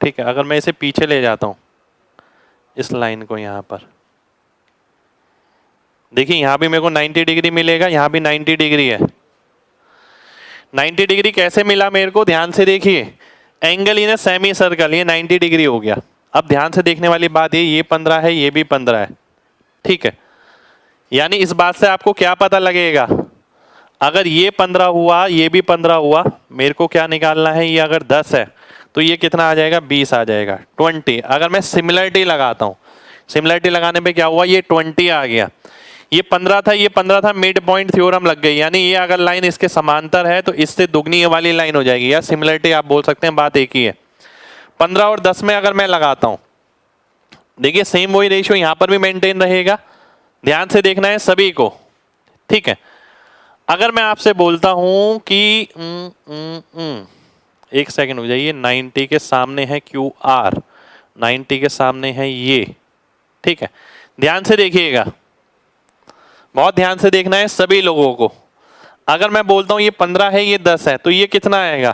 ठीक है। अगर मैं इसे पीछे ले जाता हूं इस लाइन को, यहां पर देखिए, यहां भी मेरे को 90 डिग्री मिलेगा, यहां भी 90 डिग्री है। 90 डिग्री कैसे मिला मेरे को, ध्यान से देखिए। एंगल इन सेमी सर्कल, ये 90 डिग्री हो गया। अब ध्यान से देखने वाली बात ये 15 है, ये भी 15 है, ठीक है। यानी इस बात से आपको क्या पता लगेगा, अगर ये 15 हुआ, ये भी 15 हुआ, मेरे को क्या निकालना है, ये अगर 10 है तो ये कितना आ जाएगा, 20 आ जाएगा, 20। अगर मैं सिमिलरिटी लगाता हूं, सिमिलरिटी लगाने पे क्या हुआ, ये 20 आ गया। ये 15 था, ये 15 था, मिड पॉइंट थ्योरम लग गई। यानी ये अगर लाइन इसके समांतर है तो इससे दुगनी ये वाली लाइन हो जाएगी, या सिमिलरिटी आप बोल सकते हैं, बात एक ही है। 15 और 10 में अगर मैं लगाता हूं, देखिए सेम वही रेशियो यहां पर भी मेंटेन रहेगा। ध्यान से देखना है सभी को, ठीक है। अगर मैं आपसे बोलता हूं कि एक सेकंड हो जाइए, 90 के सामने है क्यू आर, 90 के सामने है ये, ठीक है। ध्यान से देखिएगा, बहुत ध्यान से देखना है सभी लोगों को। अगर मैं बोलता हूं ये 15 है, ये 10 है, तो ये कितना आएगा।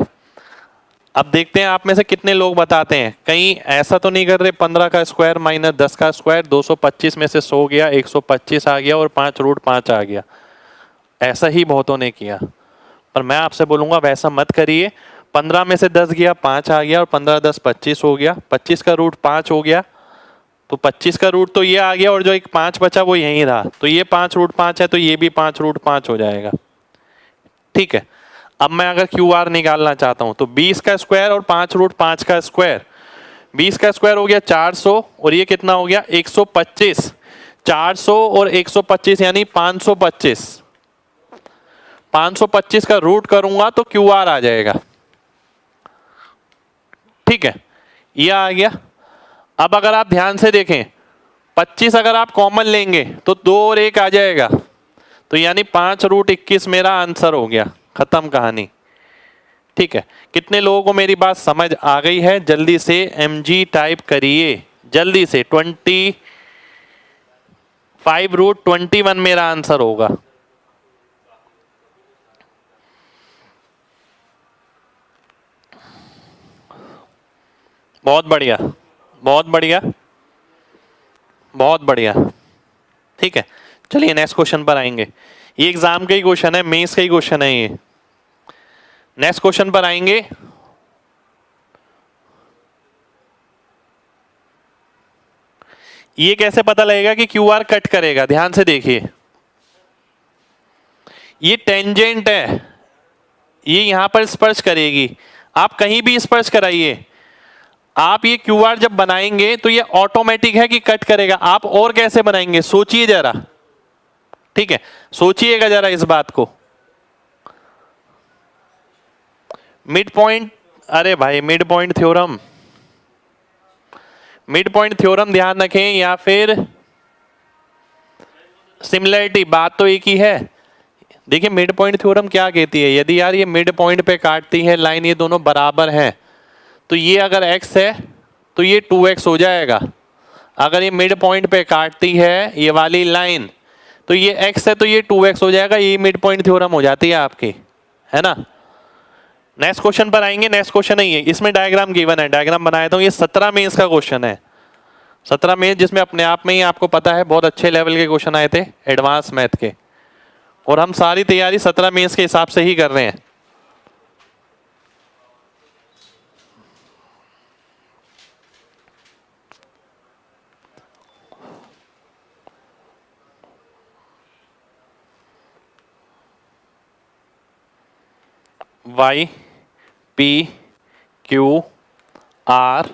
अब देखते हैं आप में से कितने लोग बताते हैं। कहीं ऐसा तो नहीं कर रहे 15 का स्क्वायर माइनस 10 का स्क्वायर, 225 में से 100 गया, 125 आ गया और 5√5 आ गया। ऐसा ही बहुतों ने किया, पर मैं आपसे बोलूंगा वैसा मत करिए। 15 में से 10 गया, 5 आ गया, और 15 10 25 हो गया, 25 का रूट 5 हो गया, तो 25 का रूट तो ये आ गया, और जो एक 5 बचा वो यहीं रहा, तो ये 5√5 है, तो ये भी 5√5 हो जाएगा, ठीक है। अब मैं अगर क्यू आर निकालना चाहता हूं तो 20 का स्क्वायर और 5√5 का स्क्वायर, 20 का स्क्वायर हो गया 400, और ये कितना हो गया 125। 400 और 125 यानी 525। 525 का रूट करूंगा तो क्यू आर आ जाएगा, ठीक है। ये आ गया। अब अगर आप ध्यान से देखें, 25 अगर आप कॉमन लेंगे तो 2 और 1 आ जाएगा, तो यानी 5√21 मेरा आंसर हो गया, खत्म कहानी, ठीक है। कितने लोगों को मेरी बात समझ आ गई है, जल्दी से mg टाइप करिए, जल्दी से। 25√21 मेरा आंसर होगा। बहुत बढ़िया, बहुत बढ़िया, बहुत बढ़िया, ठीक है। चलिए नेक्स्ट क्वेश्चन पर आएंगे। ये एग्जाम का ही क्वेश्चन है, मेंस का ही क्वेश्चन है ये। नेक्स्ट क्वेश्चन पर आएंगे। ये कैसे पता लगेगा कि क्यू आर कट करेगा, ध्यान से देखिए। ये टेंजेंट है, ये यहां पर स्पर्श करेगी। आप कहीं भी स्पर्श कराइए, आप ये क्यू आर जब बनाएंगे तो ये ऑटोमेटिक है कि कट करेगा। आप और कैसे बनाएंगे, सोचिए जरा, ठीक है। सोचिएगा जरा इस बात को। मिड पॉइंट, अरे भाई mid point theorem, mid point theorem ध्यान रखें, या फिर सिमिलरिटी, बात तो एक ही है। देखिए मिड पॉइंट थ्योरम क्या कहती है, यदि यार ये मिड पॉइंट पे काटती है लाइन, ये दोनों बराबर हैं, तो ये अगर x है तो ये 2x हो जाएगा। अगर ये मिड पॉइंट पे काटती है ये वाली लाइन, तो ये x है तो ये 2x हो जाएगा। ये मिड पॉइंट थ्योरम हो जाती है आपकी, है ना। नेक्स्ट क्वेश्चन पर आएंगे। नेक्स्ट क्वेश्चन है ये, इसमें डायग्राम गिवन है, डायग्राम बनाया था। ये 17 मेंस का क्वेश्चन है, 17 मेंस, जिसमें अपने आप में ही आपको पता है बहुत अच्छे लेवल के क्वेश्चन आए थे एडवांस मैथ के, और हम सारी तैयारी 17 मेंस के हिसाब से ही कर रहे हैं। Y P Q R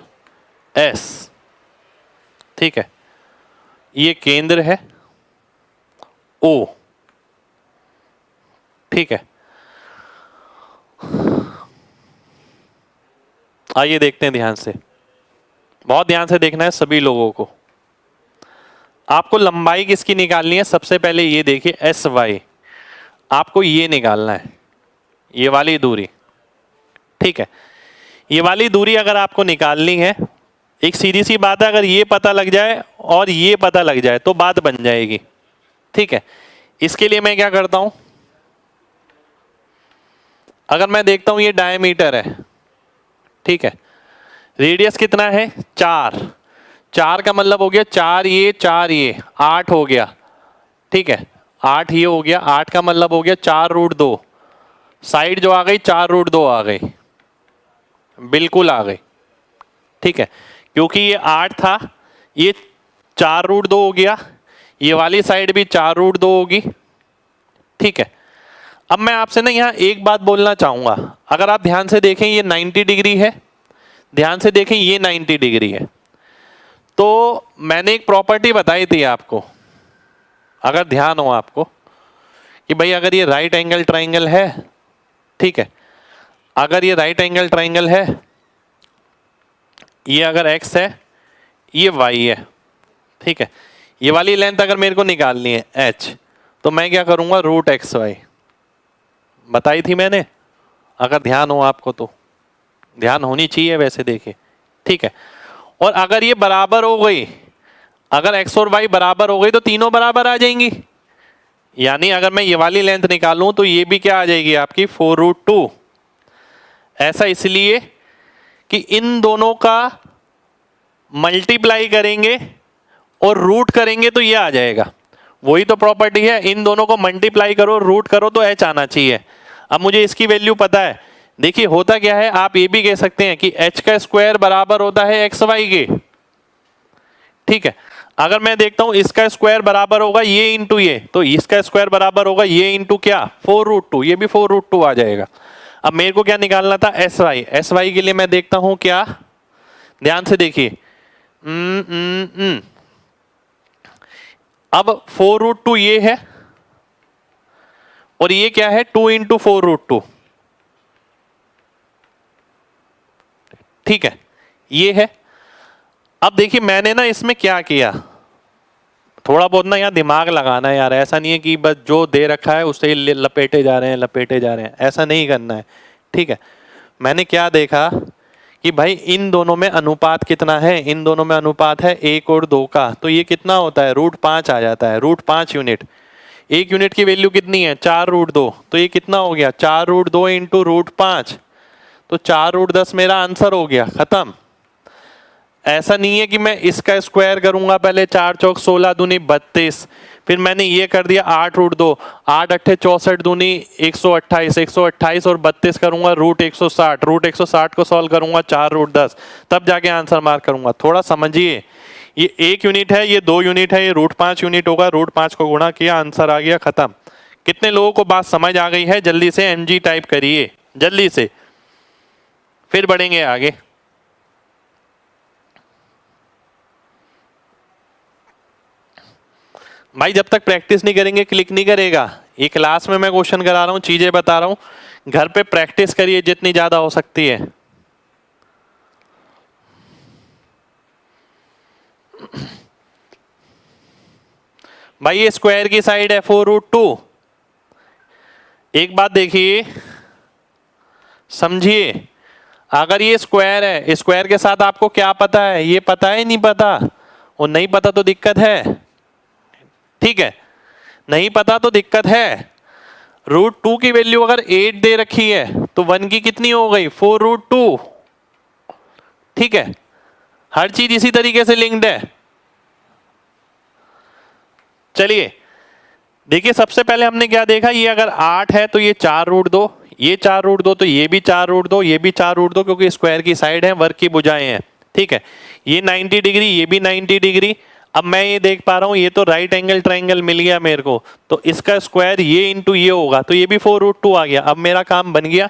S, ठीक है, ये केंद्र है ओ, ठीक है। आइए देखते हैं ध्यान से, बहुत ध्यान से देखना है सभी लोगों को। आपको लंबाई किसकी निकालनी है? सबसे पहले ये देखिए एस वाई, आपको ये निकालना है, ये वाली दूरी, ठीक है। ये वाली दूरी अगर आपको निकालनी है, एक सीधी सी बात है, अगर ये पता लग जाए और ये पता लग जाए तो बात बन जाएगी, ठीक है। इसके लिए मैं क्या करता हूं, अगर मैं देखता हूं ये डायमीटर है, ठीक है, रेडियस कितना है 4, 4 का मतलब हो गया 4 ये 4 ये 8 हो गया, ठीक है, 8 ये हो गया, 8 का मतलब हो गया 4√2, साइड जो आ गई 4√2 आ गई, बिल्कुल आ गई, ठीक है, क्योंकि ये 8 था, ये 4√2 हो गया, ये वाली साइड भी 4√2 होगी, ठीक है। अब मैं आपसे ना यहाँ एक बात बोलना चाहूंगा, अगर आप ध्यान से देखें ये 90 डिग्री है, ध्यान से देखें ये 90 डिग्री है, तो मैंने एक प्रॉपर्टी बताई थी आपको, अगर ध्यान हो आपको, कि भाई अगर ये राइट एंगल ट्राइंगल है, ठीक है, अगर ये राइट एंगल ट्राइंगल है, ये अगर x है, ये y है, ठीक है, ये वाली लेंथ अगर मेरे को निकालनी है h, तो मैं क्या करूंगा √xy, बताई थी मैंने, अगर ध्यान हो आपको तो, ध्यान होनी चाहिए वैसे देखिए, ठीक है। और अगर ये बराबर हो गई, अगर x और y बराबर हो गई तो तीनों बराबर आ जाएंगी, यानी अगर मैं ये वाली लेंथ निकालूं तो ये भी क्या आ जाएगी आपकी 4√2। ऐसा इसलिए कि इन दोनों का मल्टीप्लाई करेंगे और रूट करेंगे तो ये आ जाएगा, वही तो प्रॉपर्टी है, इन दोनों को मल्टीप्लाई करो रूट करो तो h आना चाहिए। अब मुझे इसकी वैल्यू पता है, देखिए होता क्या है, आप ये भी कह सकते हैं कि h का स्क्वायर बराबर होता है xy के, ठीक है। अगर मैं देखता हूं इसका स्क्वायर बराबर होगा ये इंटू ये, तो इसका स्क्वायर बराबर होगा ये इंटू क्या 4√2, ये भी 4√2 आ जाएगा। अब मेरे को क्या निकालना था sy के लिए मैं देखता हूं क्या, ध्यान से देखिए, अब 4√2 ये है और ये क्या है 2 इंटू 4√2, ठीक है, ये है। अब देखिए मैंने ना इसमें क्या किया, थोड़ा बहुत ना यार दिमाग लगाना है यार, ऐसा नहीं है कि बस जो दे रखा है उससे लपेटे जा रहे हैं लपेटे जा रहे हैं, ऐसा नहीं करना है, ठीक है। मैंने क्या देखा कि भाई इन दोनों में अनुपात कितना है, इन दोनों में अनुपात है 1 और 2 का, तो ये कितना होता है √5 आ जाता है, √5 यूनिट, एक यूनिट की वैल्यू कितनी है 4√2, तो ये कितना हो गया 4√2 इंटू √5, तो 4√10 मेरा आंसर हो गया, खत्म। ऐसा नहीं है कि मैं इसका स्क्वायर करूंगा पहले, 4 चौक 16 दूनी 32, फिर मैंने ये कर दिया 8√2, 8 अट्ठे 64 दूनी 128, 128 और 32 करूंगा √160, √160 को सॉल्व करूंगा 4√10, तब जाके आंसर मार्क करूंगा। थोड़ा समझिए, ये 1 यूनिट है, ये 2 यूनिट है, ये √5 यूनिट होगा, √5 को गुणा किया आंसर आ गया, खत्म। कितने लोगों को बात समझ आ गई है? जल्दी से mg टाइप करिए जल्दी से, फिर बढ़ेंगे आगे। भाई जब तक प्रैक्टिस नहीं करेंगे क्लिक नहीं करेगा, ये क्लास में मैं क्वेश्चन करा रहा हूं, चीजें बता रहा हूं, घर पे प्रैक्टिस करिए जितनी ज्यादा हो सकती है। भाई ये स्क्वायर की साइड है 4√2, एक बात देखिए समझिए, अगर ये स्क्वायर है, स्क्वायर के साथ आपको क्या पता है, ये पता है नहीं पता, और नहीं पता तो दिक्कत है, ठीक है, नहीं पता तो दिक्कत है। √2 की वैल्यू अगर 8 दे रखी है तो 1 की कितनी हो गई 4√2, ठीक है, हर चीज इसी तरीके से लिंक्ड है। चलिए देखिए, सबसे पहले हमने क्या देखा, ये अगर 8 है तो ये 4√2, ये 4√2 तो ये भी 4√2, ये भी 4√2, क्योंकि स्क्वायर की साइड है, वर्ग की भुजाएं हैं, ठीक है, ये 90 डिग्री, ये भी 90 डिग्री। अब मैं ये देख पा रहा हूं ये तो राइट एंगल ट्राइंगल मिल गया मेरे को, तो इसका स्क्वायर ये इंटू ये होगा, तो ये भी 4√2 आ गया। अब मेरा काम बन गया,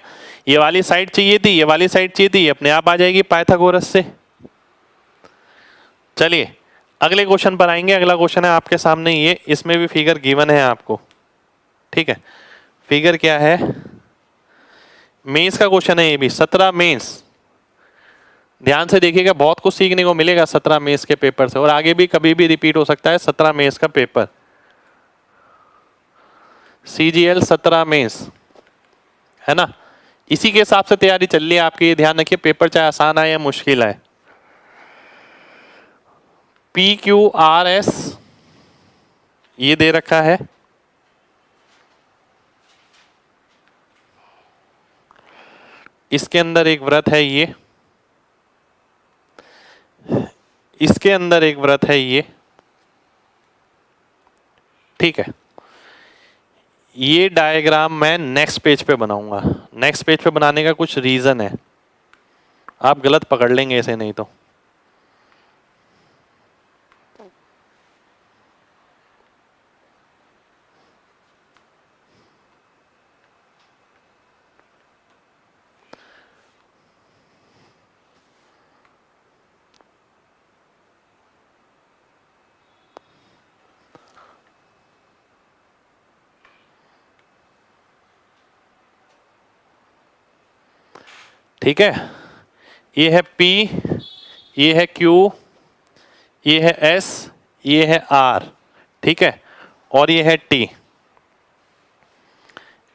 ये वाली साइड चाहिए थी, ये वाली साइड चाहिए थी, ये अपने आप आ जाएगी पाइथागोरस से, चलिए अगले क्वेश्चन पर आएंगे। अगला क्वेश्चन है आपके सामने ये, इसमें भी फिगर गिवन है आपको, ठीक है। फिगर क्या है, मेंस का क्वेश्चन है ये भी, 17 मेंस। ध्यान से देखिएगा, बहुत कुछ सीखने को मिलेगा 17 मेंस के पेपर से, और आगे भी कभी भी रिपीट हो सकता है 17 मेंस का पेपर। CGL 17 मेंस है ना, इसी के हिसाब से तैयारी चल रही है आपकी। ये ध्यान रखिए, पेपर चाहे आसान आए या मुश्किल आए। PQRS ये दे रखा है, इसके अंदर एक व्रत है ये, इसके अंदर एक व्रत है ये, ठीक है। ये डायग्राम मैं नेक्स्ट पेज पे बनाऊंगा। नेक्स्ट पेज पे बनाने का कुछ रीजन है, आप गलत पकड़ लेंगे इसे नहीं तो। ठीक है, ये है P, ये है Q, ये है S, ये है R, ठीक है, और ये है T।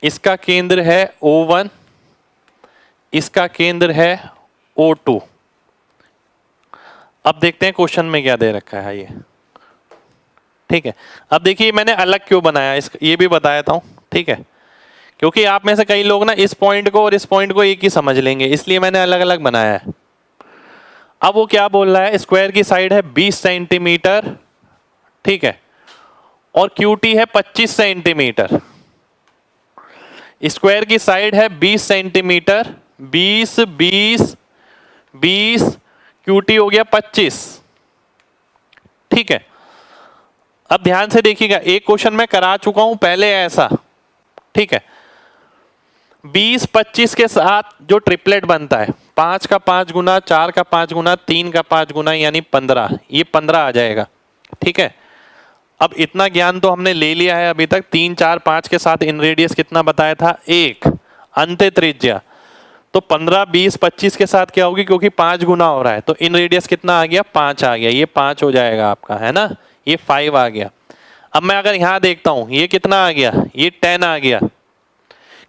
इसका केंद्र है O1, इसका केंद्र है O2। अब देखते हैं क्वेश्चन में क्या दे रखा है ये, ठीक है। अब देखिए मैंने अलग क्यों बनाया, ये भी बताया था, ठीक है, क्योंकि आप में से कई लोग ना इस पॉइंट को और इस पॉइंट को एक ही समझ लेंगे, इसलिए मैंने अलग अलग बनाया है। अब वो क्या बोल रहा है, स्क्वायर की साइड है 20 सेंटीमीटर, ठीक है, और QT है 25 सेंटीमीटर। स्क्वायर की साइड है 20 सेंटीमीटर, 20 20 20, QT हो गया 25, ठीक है। अब ध्यान से देखिएगा, एक क्वेश्चन मैं करा चुका हूं पहले ऐसा, ठीक है। 20 25 के साथ जो ट्रिपलेट बनता है, 5 का 5 गुना, 4 का 5 गुना, 3 का 5 गुना, यानी 15, ये 15 आ जाएगा, ठीक है। अब इतना ज्ञान तो हमने ले लिया है अभी तक। 3 4 5 के साथ इन रेडियस कितना बताया था, 1, अंत्य त्रिज्या। तो 15 20 25 के साथ क्या होगी, क्योंकि 5 गुना हो रहा है, तो इन रेडियस कितना आ गया, 5 आ गया, ये 5 हो जाएगा आपका, है ना, ये 5 आ गया। अब मैं अगर यहां देखता हूं, ये कितना आ गया, ये 10 आ गया,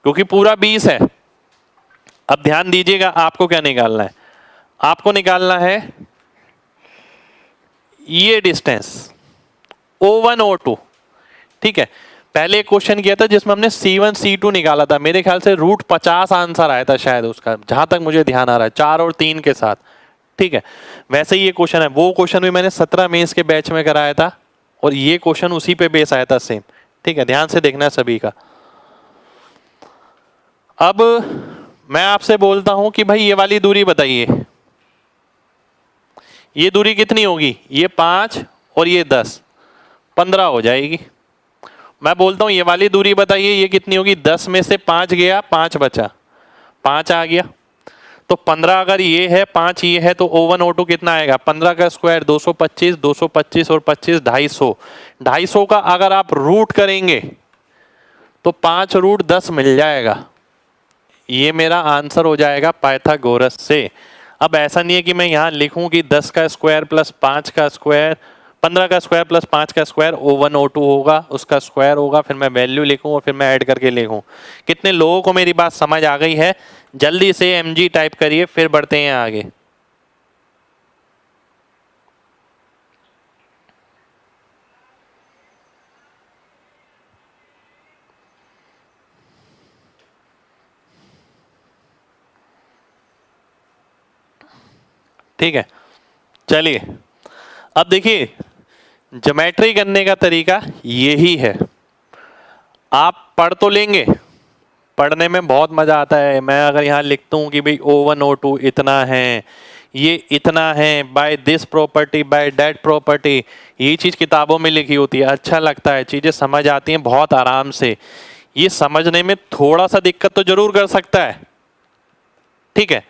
क्योंकि पूरा 20 है। अब ध्यान दीजिएगा, आपको क्या निकालना है, आपको निकालना है ये डिस्टेंस O1 O2, ठीक है। पहले एक क्वेश्चन किया था जिसमें हमने C1 C2 निकाला था, मेरे ख्याल से √50 आंसर आया था शायद उसका, जहां तक मुझे ध्यान आ रहा है, 4 और 3 के साथ, ठीक है। वैसे ही ये क्वेश्चन है, वो क्वेश्चन भी मैंने 17 मेंस के बैच में कराया था, और ये क्वेश्चन उसी पे बेस आया था सेम, ठीक है। ध्यान से देखना है सभी का। अब मैं आपसे बोलता हूं कि भाई ये वाली दूरी बताइए, ये दूरी कितनी होगी, ये 5 और ये 10, 15 हो जाएगी। मैं बोलता हूं ये वाली दूरी बताइए, ये कितनी होगी, 10 में से 5 गया, 5 बचा, 5 आ गया, तो 15 अगर ये है, 5 ये है, तो O1 O2 कितना आएगा, 15 का स्क्वायर 225, 225 और 25 250, 250 का अगर आप रूट करेंगे तो 5√10 मिल जाएगा। ये मेरा आंसर हो जाएगा पाइथागोरस से। अब ऐसा नहीं है कि मैं यहाँ लिखूं कि 10 का स्क्वायर प्लस 5 का स्क्वायर, 15 का स्क्वायर प्लस 5 का स्क्वायर O1 O2 होगा, उसका स्क्वायर होगा, फिर मैं वैल्यू लिखूं और फिर मैं ऐड करके लिखूं। कितने लोगों को मेरी बात समझ आ गई है, जल्दी से MG टाइप करिए, फिर बढ़ते हैं आगे। ठीक है, चलिए अब देखिए, ज्योमेट्री करने का तरीका यही है। आप पढ़ तो लेंगे, पढ़ने में बहुत मजा आता है। मैं अगर यहाँ लिखता हूँ कि भाई O1 O2 इतना है, ये इतना है, by this property, by that property, ये चीज किताबों में लिखी होती है, अच्छा लगता है, चीजें समझ आती हैं बहुत आराम से। ये समझने में थोड़ा सा दिक्कत तो जरूर कर सकता है, ठीक है,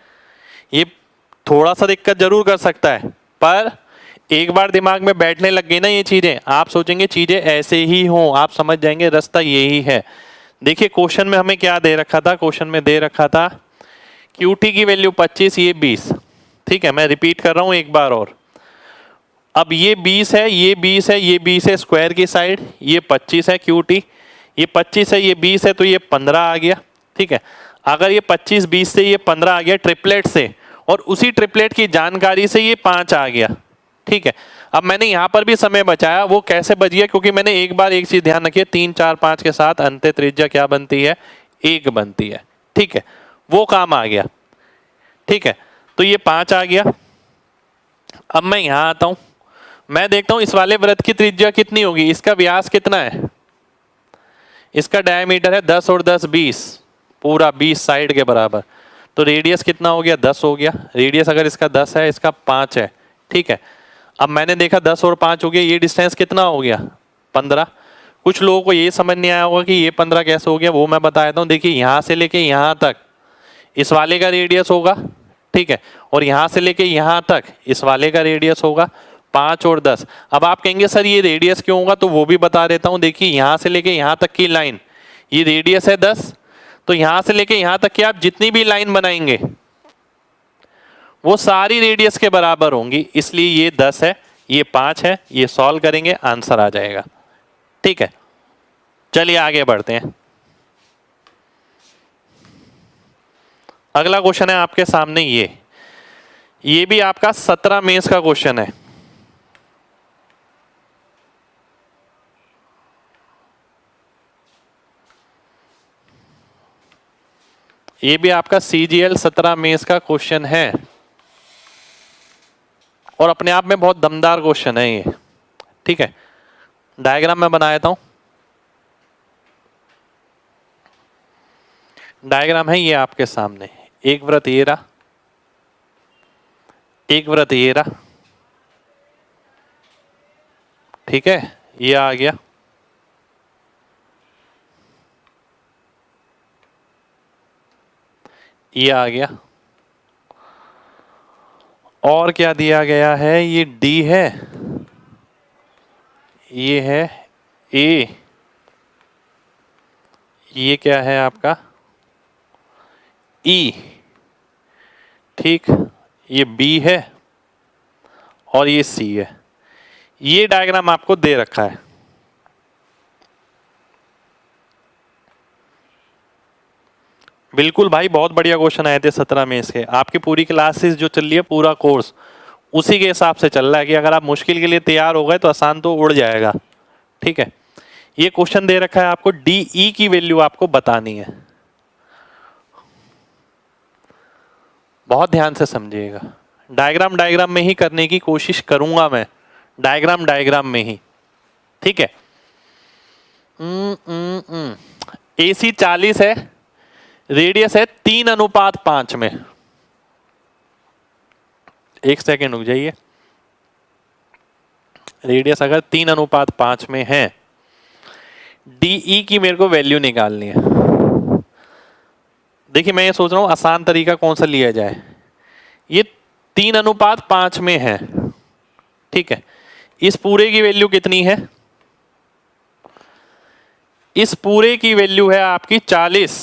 ये थोड़ा सा दिक्कत जरूर कर सकता है, पर एक बार दिमाग में बैठने लग गई ना ये चीजें, आप सोचेंगे चीजें ऐसे ही हों, आप समझ जाएंगे रास्ता यही है। देखिए क्वेश्चन में हमें क्या दे रखा था, क्वेश्चन में दे रखा था QT की वैल्यू 25, ये 20। ठीक है, मैं रिपीट कर रहा हूं एक बार और। अब ये 20 है, ये 20 है, ये 20 है स्क्वायर की साइड, ये 25 है QT, ये 25 है, ये 20 है, तो ये 15 आ गया। ठीक है, अगर ये 25 20 से ये 15 आ गया ट्रिपलेट से, और उसी ट्रिपलेट की जानकारी से ये 5 आ गया। ठीक है, अब मैंने यहां पर भी समय बचाया, वो कैसे बच गया, क्योंकि मैंने एक बार एक चीज ध्यान रखिए, 3 4 5 के साथ अंत त्रिज्या क्या बनती है, 1 बनती है। ठीक है, वो काम आ गया। ठीक है, तो ये 5 आ गया। अब मैं यहां आता हूं, मैं देखता हूं इस वाले वृत्त की त्रिज्या कितनी होगी, इसका व्यास कितना है, इसका डायमीटर है 10 और 10 20, पूरा 20 साइड के बराबर। तो रेडियस कितना हो गया, 10 हो गया। रेडियस अगर इसका 10 है, इसका 5 है। ठीक है, अब मैंने देखा 10 और 5 हो गया, ये डिस्टेंस कितना हो गया, 15। कुछ लोगों को ये समझ नहीं आया होगा कि ये 15 कैसे हो गया, वो मैं बता देता हूँ। देखिए यहां से लेके यहां तक इस वाले का रेडियस होगा। ठीक है, और यहां से लेके यहां तक इस वाले का रेडियस होगा, 5 और 10। अब आप कहेंगे सर ये रेडियस क्यों होगा, तो वो भी बता देता हूं। देखिए यहां से लेके यहां तक की लाइन, ये रेडियस है 10, तो यहां से लेके यहां तक की आप जितनी भी लाइन बनाएंगे वो सारी रेडियस के बराबर होंगी, इसलिए ये 10 है, ये 5 है। ये सॉल्व करेंगे, आंसर आ जाएगा। ठीक है, चलिए आगे बढ़ते हैं। अगला क्वेश्चन है आपके सामने, ये भी आपका 17 मेंस का क्वेश्चन है। ये भी आपका CGL 17 मेंस का क्वेश्चन है, और अपने आप में बहुत दमदार क्वेश्चन है ये। ठीक है, डायग्राम मैं बना देता हूं। डायग्राम है ये आपके सामने, एक वृत्त ये रहा, एक वृत्त ये रहा। ठीक है, ये आ गया, ये आ गया, और क्या दिया गया है, ये D है, ये है A, ये क्या है आपका E। ठीक, ये B है और ये C है। ये डायग्राम आपको दे रखा है। बिल्कुल भाई, बहुत बढ़िया क्वेश्चन आए थे 17 में इसके। आपकी पूरी क्लासेस जो चल रही है, पूरा कोर्स उसी के हिसाब से चल रहा है कि अगर आप मुश्किल के लिए तैयार हो गए तो आसान तो उड़ जाएगा। ठीक है, ये क्वेश्चन दे रखा है आपको, DE की वैल्यू आपको बतानी है। बहुत ध्यान से समझिएगा, डायग्राम में ही करने की कोशिश करूंगा मैं, डायग्राम में ही। ठीक है, AC 40 है, रेडियस है 3:5 में। एक सेकेंड रुक जाइए, रेडियस अगर 3:5 में है, DE की मेरे को वैल्यू निकालनी है। देखिए मैं ये सोच रहा हूं आसान तरीका कौन सा लिया जाए। ये 3:5 में है। ठीक है, इस पूरे की वैल्यू कितनी है, इस पूरे की वैल्यू है आपकी 40।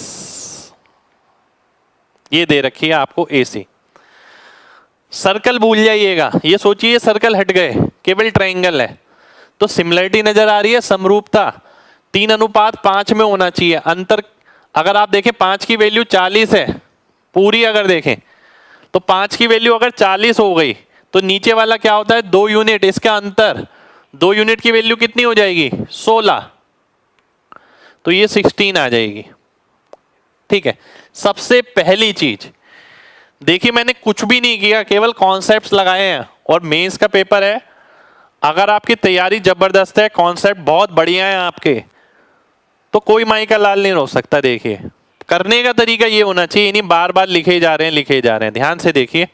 ये दे रखी है आपको AC। सर्कल भूल जाइएगा, ये सोचिए सर्कल हट गए, केवल ट्रायंगल है। तो सिमिलरिटी नजर आ रही है, समरूपता 3:5 में होना चाहिए। अंतर अगर आप देखें 5 की वैल्यू 40 है पूरी, अगर देखें तो 5 की वैल्यू अगर 40 हो गई तो नीचे वाला क्या होता है, 2 यूनिट, इसका अंतर 2 यूनिट की वैल्यू कितनी हो जाएगी, 16, तो ये 16 आ जाएगी। ठीक है, सबसे पहली चीज देखिए, मैंने कुछ भी नहीं किया, केवल कॉन्सेप्ट्स लगाए हैं, और मेंस का पेपर है। अगर आपकी तैयारी जबरदस्त है, कॉन्सेप्ट बहुत बढ़िया है आपके, तो कोई माई का लाल नहीं रोक सकता। देखिए करने का तरीका ये होना चाहिए, नहीं बार बार लिखे जा रहे हैं। ध्यान से देखिए,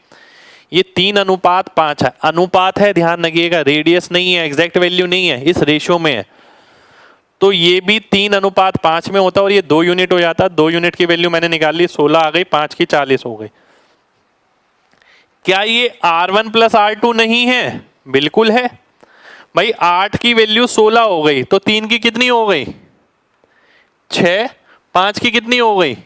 ये 3:5 है, अनुपात है, ध्यान रखिएगा, रेडियस नहीं है, एग्जैक्ट वैल्यू नहीं है, इस रेशो में है। तो ये भी 3:5 में होता है, और ये 2 यूनिट हो जाता। 2 यूनिट की वैल्यू मैंने निकाल ली, 16 आ गई, 5 की 40 हो गई। क्या ये R1 + R2 नहीं है, बिल्कुल है भाई। 8 की वैल्यू 16 हो गई तो 3 की कितनी हो गई 6, 5 की कितनी हो गई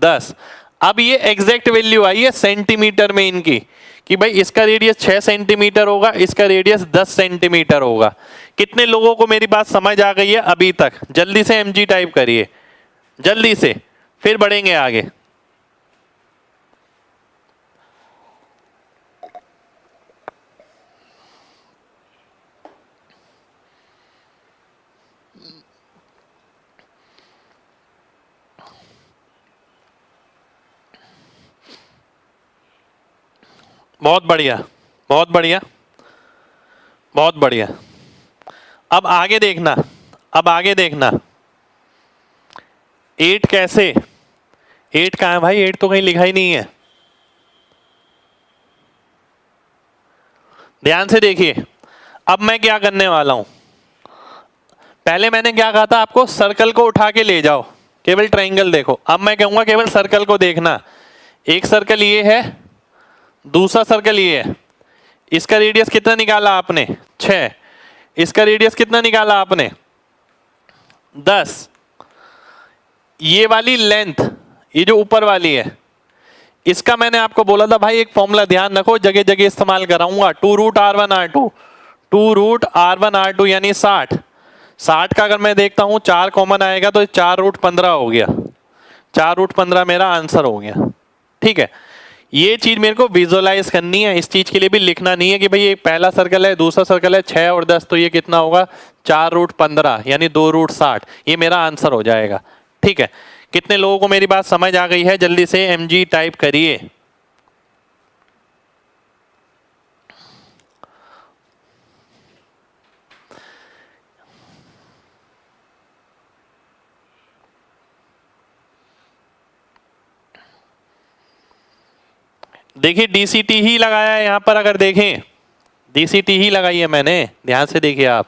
10। अब ये एग्जैक्ट वैल्यू आई है सेंटीमीटर में इनकी कि भाई इसका रेडियस 6 सेंटीमीटर होगा, इसका रेडियस 10 सेंटीमीटर होगा। कितने लोगों को मेरी बात समझ आ गई है अभी तक? जल्दी से mg टाइप करिए, जल्दी से, फिर बढ़ेंगे आगे। बहुत बढ़िया, बहुत बढ़िया, बहुत बढ़िया। अब आगे देखना, अब आगे देखना। 8 कैसे, 8 कहाँ है भाई? 8 तो कहीं लिखा ही नहीं है। ध्यान से देखिए, अब मैं क्या करने वाला हूं। पहले मैंने क्या कहा था आपको, सर्कल को उठा के ले जाओ, केवल ट्रायंगल देखो। अब मैं कहूंगा केवल सर्कल को देखना। एक सर्कल ये है, दूसरा सर्कल ये है। इसका रेडियस कितना निकाला आपने 6, इसका रेडियस कितना निकाला आपने 10। ये वाली लेंथ, ये जो ऊपर वाली है, इसका मैंने आपको बोला था भाई एक फॉर्मूला ध्यान रखो, जगह जगह इस्तेमाल कराऊंगा। 2√r1r2, 2√r1r2 यानी 60। 60 का अगर मैं देखता हूं 4 कॉमन आएगा तो 4√15 हो गया। 4√15 मेरा आंसर हो गया। ठीक है, ये चीज मेरे को विजुअलाइज करनी है। इस चीज के लिए भी लिखना नहीं है कि भाई एक पहला सर्कल है, दूसरा सर्कल है, 6 और 10 तो ये कितना होगा 4√15 यानी 2√60। ये मेरा आंसर हो जाएगा। ठीक है, कितने लोगों को मेरी बात समझ आ गई है? जल्दी से mg टाइप करिए। देखिए DCT ही लगाया है यहां पर, अगर देखें DCT ही लगाई है मैंने, ध्यान से देखिए आप।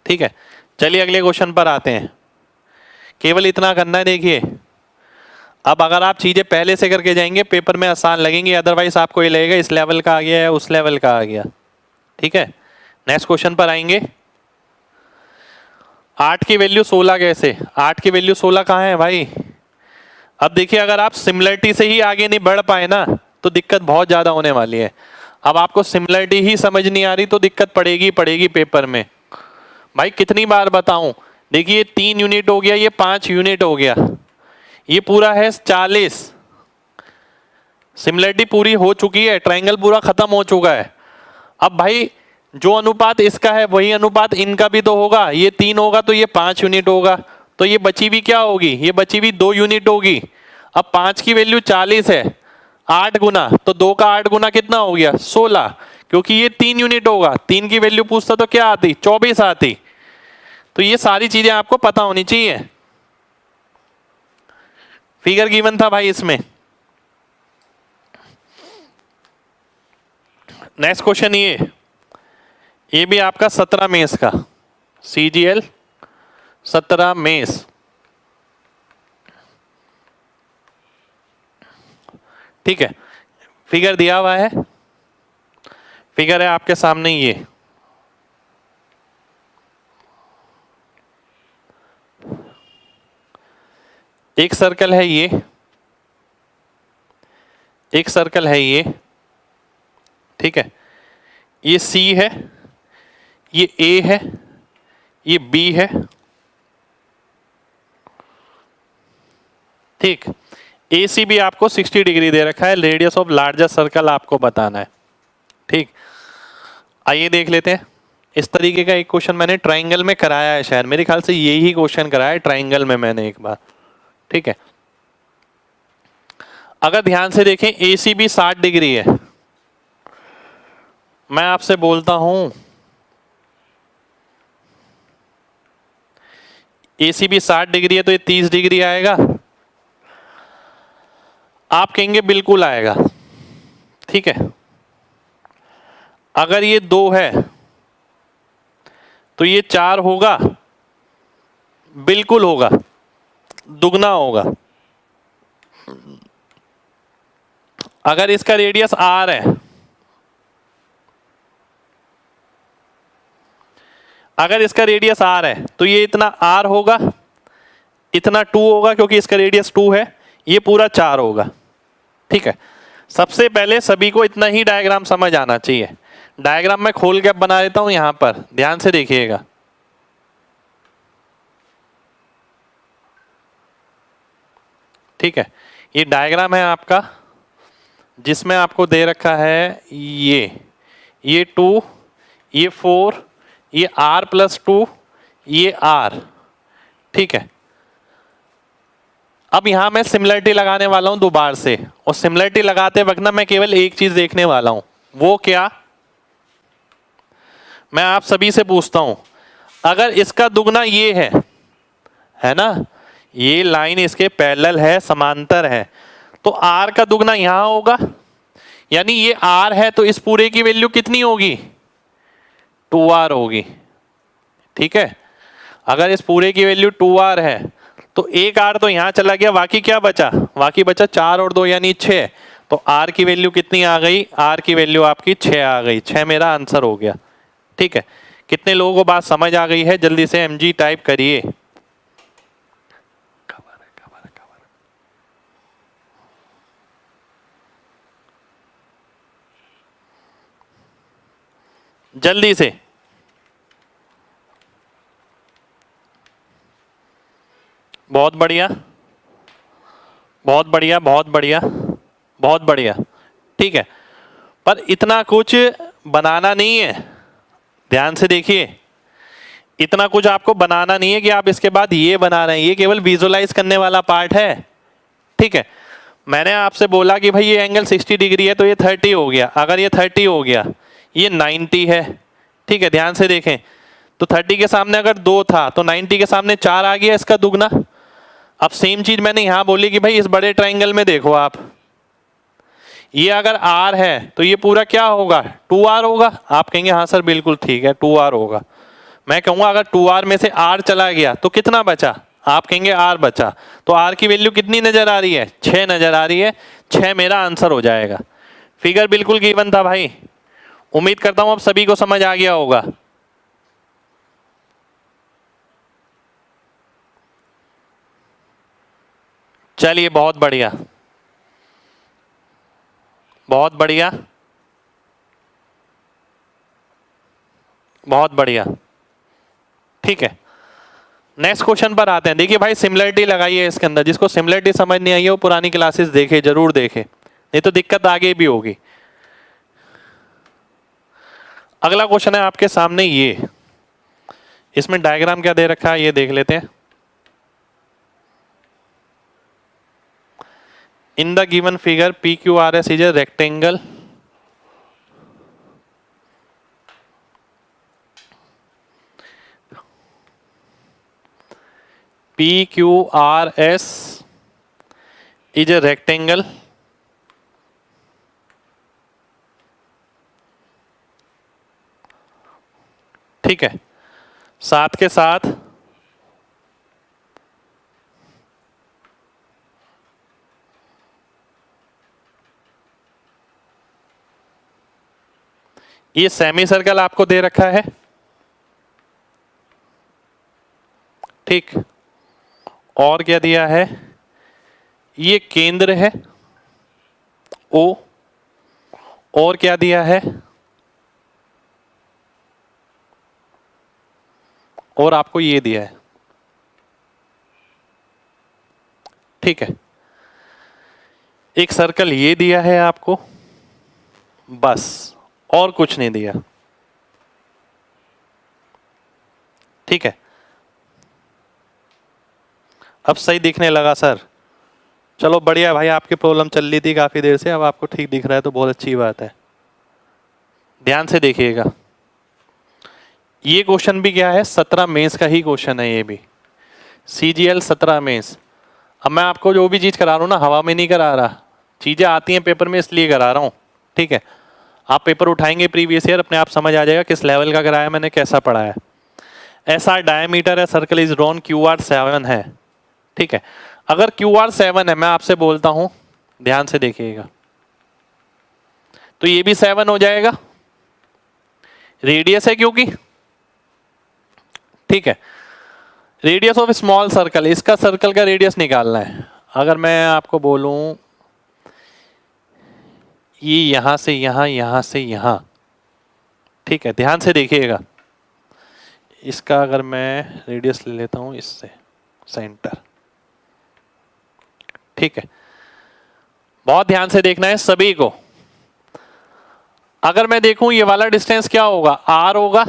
ठीक है, चलिए अगले क्वेश्चन पर आते हैं। केवल इतना करना है, देखिए अब अगर आप चीजें पहले से करके जाएंगे पेपर में आसान लगेंगी, अदरवाइज आपको ये लगेगा इस लेवल का आ गया है, उस लेवल का आ गया। ठीक है, नेक्स्ट क्वेश्चन पर आएंगे। 8 की वैल्यू 16 कैसे? 8 की वैल्यू 16 कहाँ है भाई? अब देखिए अगर आप सिमिलरिटी से ही आगे नहीं बढ़ पाए ना तो दिक्कत बहुत ज्यादा होने वाली है। अब आपको सिमिलरिटी ही समझ नहीं आ रही तो दिक्कत पड़ेगी पड़ेगी पेपर में। भाई कितनी बार बताऊं, देखिए 3 यूनिट हो गया, ये 5 यूनिट हो गया, ये पूरा है 40। सिमिलरिटी पूरी हो चुकी है, ट्रायंगल पूरा खत्म हो चुका है। अब भाई जो अनुपात इसका है वही अनुपात इनका भी तो होगा। ये 3 होगा तो ये 5 यूनिट होगा, तो ये बची हुई क्या होगी? ये बची हुई 2 यूनिट होगी। अब 5 की वैल्यू 40 है, 8 गुना तो 2 का 8 गुना कितना हो गया 16, क्योंकि ये 3 यूनिट होगा। 3 की वैल्यू पूछता तो क्या आती 24 आती। तो ये सारी चीजें आपको पता होनी चाहिए। फिगर गिवन था भाई इसमें। नेक्स्ट क्वेश्चन ये भी आपका 17 मेंस का, CGL 17 मेंस। ठीक है, फिगर दिया हुआ है, फिगर है आपके सामने। ये एक सर्कल है, ये एक सर्कल है ये। ठीक है, ये C है, ये A है, ये B है। ठीक, AC भी आपको 60 डिग्री दे रखा है। रेडियस ऑफ लार्जर सर्कल आपको बताना है। ठीक, आइए देख लेते हैं। इस तरीके का एक क्वेश्चन मैंने ट्रायंगल में कराया है, शायद मेरे ख्याल से यही क्वेश्चन कराया है ट्रायंगल में मैंने एक बार। ठीक है, अगर ध्यान से देखें AC भी 60 डिग्री है। मैं आपसे बोलता हूं AC भी 60 डिग्री है तो ये 30 डिग्री आएगा। आप कहेंगे बिल्कुल आएगा। ठीक है, अगर ये 2 है तो ये 4 होगा, बिल्कुल होगा, दुगना होगा। अगर इसका रेडियस R है अगर इसका रेडियस r है तो ये इतना r होगा, इतना 2 होगा क्योंकि इसका रेडियस 2 है, ये पूरा 4 होगा। ठीक है, सबसे पहले सभी को इतना ही डायग्राम समझ आना चाहिए। डायग्राम मैं खोल के अब बना देता हूं, यहां पर ध्यान से देखिएगा। ठीक है, ये डायग्राम है आपका जिसमें आपको दे रखा है ये 2, ये 4, ये r+2, ये r। ठीक है, अब यहां मैं सिमिलरिटी लगाने वाला हूं दोबारा से, और सिमिलरिटी लगाते वक्त ना मैं केवल एक चीज देखने वाला हूं, वो क्या, मैं आप सभी से पूछता हूं, अगर इसका दुगना ये है ना, ये लाइन इसके पैरेलल है, समांतर है, तो r का दुगना यहां होगा, यानी ये r है तो इस पूरे की वैल्यू कितनी होगी, 2r होगी। ठीक है, अगर इस पूरे की वैल्यू 2r है तो एक r तो यहां चला गया, बाकी क्या बचा, बाकी बचा 4 और 2 यानी 6, तो r की वैल्यू कितनी आ गई, r की वैल्यू आपकी 6 आ गई, 6 मेरा आंसर हो गया। ठीक है, कितने लोगों को बात समझ आ गई है, जल्दी से mg टाइप करिए। जल्दी से, बहुत बढ़िया, बहुत बढ़िया, बहुत बढ़िया, बहुत बढ़िया। ठीक है, पर इतना कुछ बनाना नहीं है, ध्यान से देखिए, इतना कुछ आपको बनाना नहीं है कि आप इसके बाद ये बना रहे हैं, ये केवल विजुअलाइज करने वाला पार्ट है। ठीक है, मैंने आपसे बोला कि भाई ये एंगल 60 डिग्री है तो ये 30 हो गया, अगर ये 30 हो गया, ये 90 है। ठीक है, ध्यान से देखें, तो 30 के सामने अगर 2 था तो 90 के सामने 4 आ गया, इसका दुगना। अब सेम चीज मैंने यहां बोली कि भाई इस बड़े ट्राइंगल में देखो आप, ये अगर r है तो ये पूरा क्या होगा, 2r होगा। आप कहेंगे हाँ सर बिल्कुल ठीक है 2r होगा। मैं कहूंगा अगर 2r में से r चला गया तो कितना बचा, आप कहेंगे r बचा, तो r की वैल्यू कितनी नजर आ रही है, 6 नजर आ रही है, 6 मेरा आंसर हो जाएगा। फिगर बिल्कुल गिवन था भाई, उम्मीद करता हूं अब सभी को समझ आ गया होगा। चलिए बहुत बढ़िया, बहुत बढ़िया, बहुत बढ़िया। ठीक है, नेक्स्ट क्वेश्चन पर आते हैं। देखिए भाई सिमिलरिटी लगाइए इसके अंदर, जिसको सिमिलरिटी समझ नहीं आई है वो पुरानी क्लासेस देखे, जरूर देखे, नहीं तो दिक्कत आगे भी होगी। अगला क्वेश्चन है आपके सामने ये, इसमें डायग्राम क्या दे रखा है ये देख लेते हैं। In the given figure, PQRS is a rectangle PQRS is a rectangle ठीक है, साथ के साथ ये सेमी सर्कल आपको दे रखा है। ठीक, और क्या दिया है, ये केंद्र है O, और क्या दिया है, और आपको ये दिया है। ठीक है, एक सर्कल ये दिया है आपको, बस और कुछ नहीं दिया। ठीक है, अब सही दिखने लगा सर, चलो बढ़िया भाई, आपकी प्रॉब्लम चल रही थी काफी देर से, अब आपको ठीक दिख रहा है तो बहुत अच्छी बात है। ध्यान से देखिएगा, ये क्वेश्चन भी क्या है, 17 मेंस का ही क्वेश्चन है, ये भी CGL 17 मेंस। अब मैं आपको जो भी चीज करा रहा हूँ ना, हवा में नहीं करा रहा, चीजें आती हैं पेपर में इसलिए करा रहा हूँ। ठीक है, आप पेपर उठाएंगे प्रीवियस ईयर, अपने आप समझ आ जाएगा किस लेवल का कराया मैंने, कैसा पढ़ा है। SR डायमीटर है, सर्कल इज ड्रॉन, QR 7 है। ठीक है, अगर QR 7 है, मैं आपसे बोलता हूं ध्यान से देखिएगा, तो ये भी 7 हो जाएगा, रेडियस है क्योंकि ठीक है। रेडियस ऑफ स्मॉल सर्कल, इसका सर्कल का रेडियस निकालना है। अगर मैं आपको बोलूं ये यहां से यहां, यहां से यहां, ठीक है, ध्यान से देखिएगा। इसका अगर मैं रेडियस ले लेता हूं इससे सेंटर, ठीक है, बहुत ध्यान से देखना है सभी को। अगर मैं देखूं ये वाला डिस्टेंस क्या होगा, आर होगा,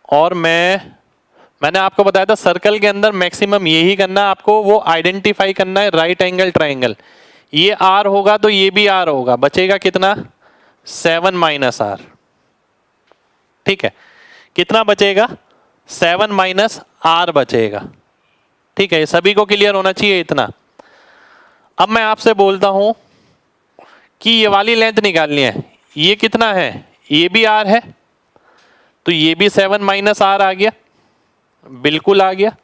और मैंने आपको बताया था सर्कल के अंदर मैक्सिमम यही करना है आपको, वो आइडेंटिफाई करना है राइट एंगल ट्राइंगल। ये आर होगा तो ये भी आर होगा, बचेगा कितना 7 माइनस आर, ठीक है, कितना बचेगा 7 माइनस आर बचेगा, ठीक है। ये सभी को क्लियर होना चाहिए इतना। अब मैं आपसे बोलता हूं कि ये वाली लेंथ निकालनी है, ये कितना है, ये भी आर है, तो ये भी 7 माइनस आर आ गया, बिल्कुल आ गया।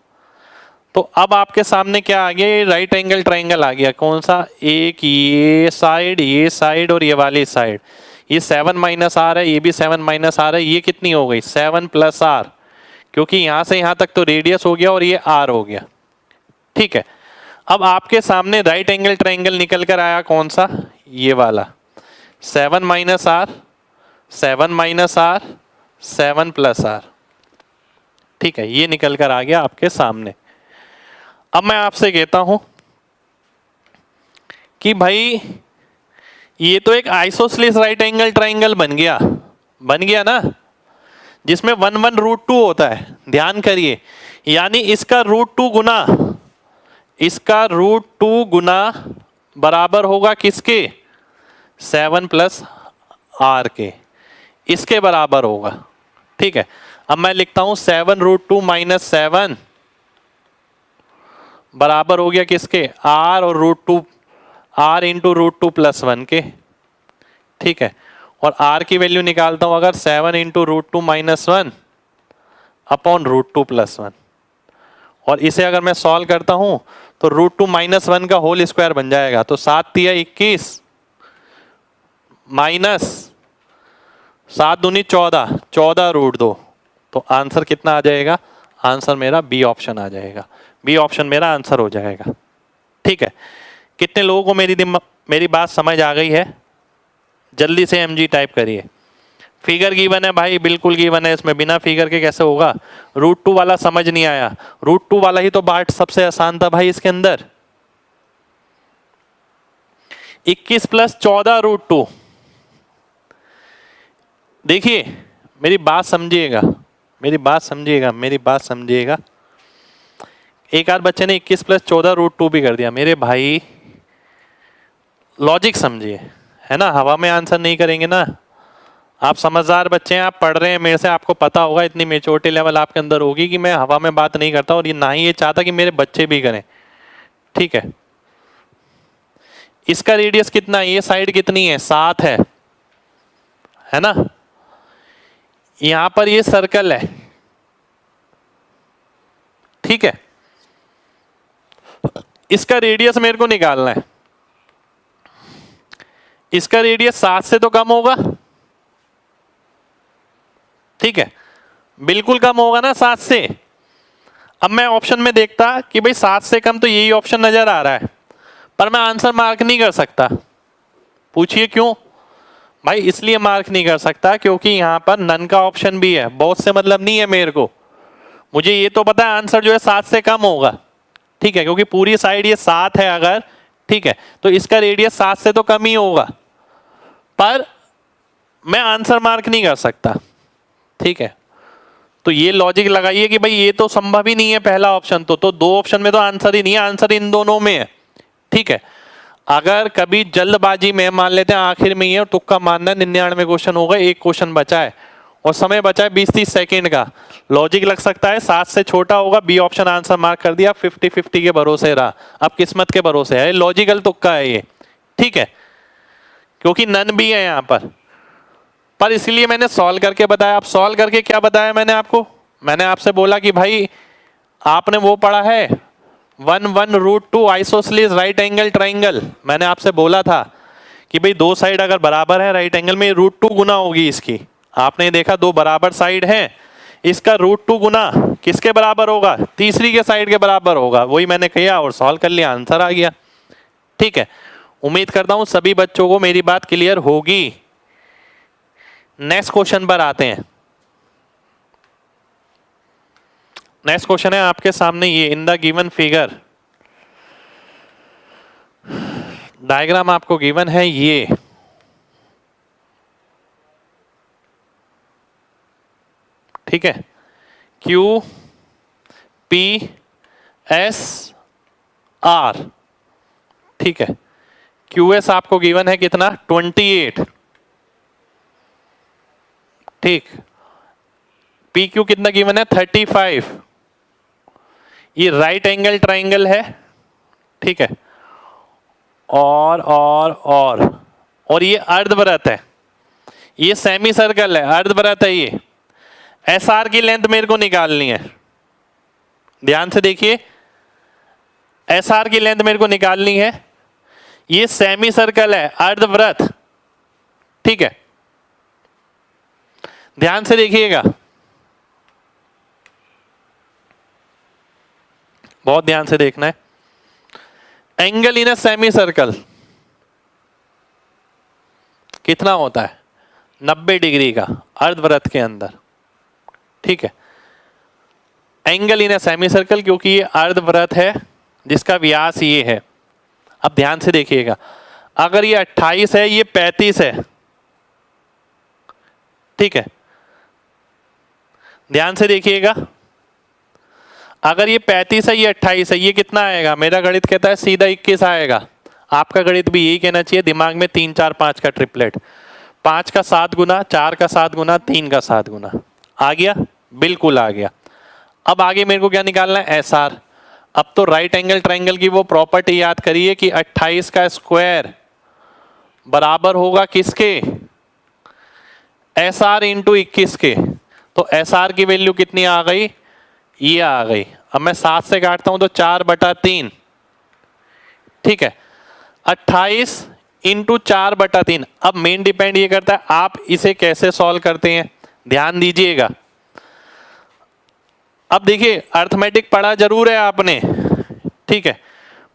तो अब आपके सामने क्या आ गया, ये राइट एंगल ट्राइंगल आ गया। कौन सा, एक ये साइड और ये वाली साइड। ये 7 माइनस आर है, ये भी 7 माइनस आर है, ये कितनी हो गई 7 प्लस आर, क्योंकि यहां से यहां तक तो रेडियस हो गया और ये आर हो गया, ठीक है। अब आपके सामने राइट एंगल ट्राइंगल निकल कर आया कौन सा, ये वाला 7 minus R, 7 minus R, 7 plus R, ठीक है, ये निकल कर आ गया आपके सामने। अब मैं आपसे कहता हूं कि भाई ये तो एक आइसोसेलेस राइट एंगल ट्राइंगल बन गया ना, जिसमें 1 1 रूट 2 होता है, ध्यान करिए। यानी इसका रूट 2 गुना बराबर होगा किसके, 7 प्लस आर के, इसके बराबर होगा, ठीक है। अब मैं लिखता हूं 7 रूट 2 माइनस 7 बराबर हो गया किसके, आर और root 2, R into root 2 plus 1 के, ठीक है। और आर की वैल्यू निकालता हूं अगर 7 into root 2 minus 1 upon root 2 plus 1, और इसे अगर मैं सॉल्व करता हूं तो रूट 2 माइनस 1 का होल स्क्वायर बन जाएगा। तो 7 तिया 21 माइनस 7 दूनी 14, 14 रूट 2, तो आंसर कितना आ जाएगा, आंसर मेरा बी ऑप्शन आ जाएगा, बी ऑप्शन मेरा आंसर हो जाएगा, ठीक है। कितने लोगों को मेरी बात समझ आ गई है, जल्दी से एमजी टाइप करिए। फिगर गिवन है भाई, बिल्कुल गिवन है, इसमें बिना फिगर के कैसे होगा। रूट 2 वाला समझ नहीं आया, रूट 2 वाला ही तो पार्ट सबसे आसान था भाई इसके अंदर। 21 प्लस 14 रूट 2, देखिए मेरी बात समझिएगा, मेरी बात समझिएगा। एक आध बच्चे ने 21 प्लस 14 रूट 2 भी कर दिया। मेरे भाई लॉजिक समझिए, है ना, हवा में आंसर नहीं करेंगे ना। आप समझदार बच्चे हैं, आप पढ़ रहे हैं मेरे से, आपको पता होगा, इतनी मेच्योरिटी लेवल आपके अंदर होगी कि मैं हवा में बात नहीं करता, और ये ना ही ये चाहता कि मेरे बच्चे भी करें, ठीक है। इसका रेडियस कितना है, ये साइड कितनी है 7 है ना। यहां पर ये सर्कल है, ठीक है। इसका रेडियस मेरे को निकालना है, इसका रेडियस 7 से तो कम होगा, ठीक है, बिल्कुल कम होगा ना 7 से। अब मैं ऑप्शन में देखता कि भाई 7 से कम तो यही ऑप्शन नजर आ रहा है, पर मैं आंसर मार्क नहीं कर सकता। पूछिए क्यों भाई, इसलिए मार्क नहीं कर सकता क्योंकि यहां पर नन का ऑप्शन भी है। बहुत से मतलब नहीं है मेरे को, मुझे ये तो पता है आंसर जो है 7 से कम होगा, ठीक है, क्योंकि पूरी साइड ये 7 है अगर, ठीक है, तो इसका रेडियस 7 से तो कम ही होगा, पर मैं आंसर मार्क नहीं कर सकता, ठीक है। तो ये लॉजिक लगाइए कि भाई ये तो संभव ही नहीं है पहला ऑप्शन, तो दो ऑप्शन में तो आंसर ही नहीं है, आंसर इन दोनों में है, ठीक है। अगर कभी जल्दबाजी में मान लेते हैं आखिर में ये तुक्का मारना है, 99 क्वेश्चन हो गए, एक क्वेश्चन बचा है और समय बचा है 20-30 सेकेंड का, लॉजिक लग सकता है 7 से छोटा होगा, बी ऑप्शन आंसर मार्क कर दिया, 50-50 के भरोसे रहा, अब किस्मत के भरोसे है, लॉजिकल तुक्का है ये, ठीक है, क्योंकि नन भी है यहां पर इसलिए मैंने सॉल्व करके बताया। अब सॉल्व करके क्या बताया मैंने आपको, मैंने आपसे बोला कि भाई आपने वो पढ़ा है 1 1 root 2 isosceles right angle triangle, मैंने आपसे बोला था कि भाई दो साइड अगर बराबर है राइट एंगल में रूट 2 गुना होगी इसकी। आपने देखा दो बराबर साइड है, इसका √2 गुना किसके बराबर होगा, तीसरी के साइड के बराबर होगा। वही मैंने किया और सॉल्व कर लिया, आंसर आ गया। ठीक है, उम्मीद करता हूं सभी बच्चों को मेरी बात क्लियर होगी। नेक्स्ट क्वेश्चन पर आते हैं। नेक्स्ट क्वेश्चन है आपके सामने ये, in the given figure, diagram आपको गिवन है ये, ठीक है, Q P S R, ठीक है, QS आपको गिवन है कितना 28, ठीक, PQ कितना गिवन है 35, ये राइट एंगल ट्राइंगल है, ठीक है, और ये अर्धवृत्त है, ये सेमी सर्कल है, अर्धवृत्त है ये। SR की लेंथ मेरे को निकालनी है, ध्यान से देखिए, SR की लेंथ मेरे को निकालनी है। ये सेमी सर्कल है, अर्धवृत्त, ठीक है, ध्यान से देखिएगा, बहुत ध्यान से देखना है। Angle in a semi circle कितना होता है 90 डिग्री का अर्धवृत्त के अंदर, ठीक है। Angle in a semi circle, क्योंकि ये अर्धवृत्त है जिसका व्यास ये है। अब ध्यान से देखिएगा, अगर ये 28 है, ये 35 है, ठीक है, ध्यान से देखिएगा, अगर ये 35 है, ये 28 है, ये कितना आएगा, मेरा गणित कहता है सीधा 21 आएगा। आपका गणित भी यही कहना चाहिए, दिमाग में 3 4 5 का ट्रिपलेट, 5 का 7 गुना, 4 का 7 गुना, 3 का 7 गुना, आ गया, बिल्कुल आ गया। अब आगे मेरे को क्या निकालना है, SR। अब तो राइट एंगल ट्राइंगल की वो प्रॉपर्टी याद करिए कि 28 का स्क्वायर बराबर होगा किसके, SR इंटू 21 के। तो SR की वैल्यू कितनी आ गई, ये आ गई। अब मैं 7 से काटता हूं तो 4/3, ठीक है, 28 इंटू 4/3। अब मेन डिपेंड ये करता है आप इसे कैसे सॉल्व करते हैं, ध्यान दीजिएगा। अब देखिए, अर्थमेटिक पढ़ा जरूर है आपने, ठीक है,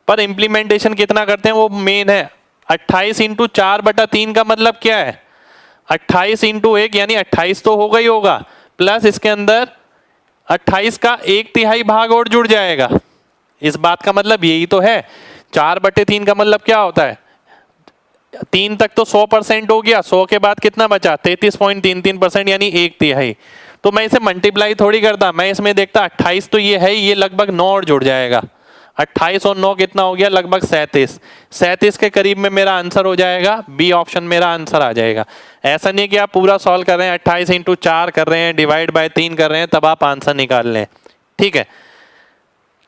पर इंप्लीमेंटेशन कितना करते हैं वो मेन है। 28 इंटू 4/3 का मतलब क्या है, 28 इंटू 1 यानी 28 तो होगा ही होगा, प्लस इसके अंदर 28 का 1/3 भाग और जुड़ जाएगा। इस बात का मतलब यही तो है। 4/3 का मतलब क्या होता है, 3 तक तो 100% हो गया, 100 के बाद कितना बचा 33.33% यानी 1/3। तो मैं इसे मल्टीप्लाई थोड़ी करता, मैं इसमें देखता 28 तो ये है, ये लगभग 9 और जुड़ जाएगा। 28 और 9 कितना हो गया, लगभग 37। 37 के करीब में मेरा आंसर हो जाएगा, बी ऑप्शन मेरा आंसर आ जाएगा। ऐसा नहीं कि आप पूरा सॉल्व कर रहे हैं, 28 इंटू 4 कर रहे हैं, डिवाइड बाय 3 कर रहे हैं, तब आप आंसर निकाल लें, ठीक है।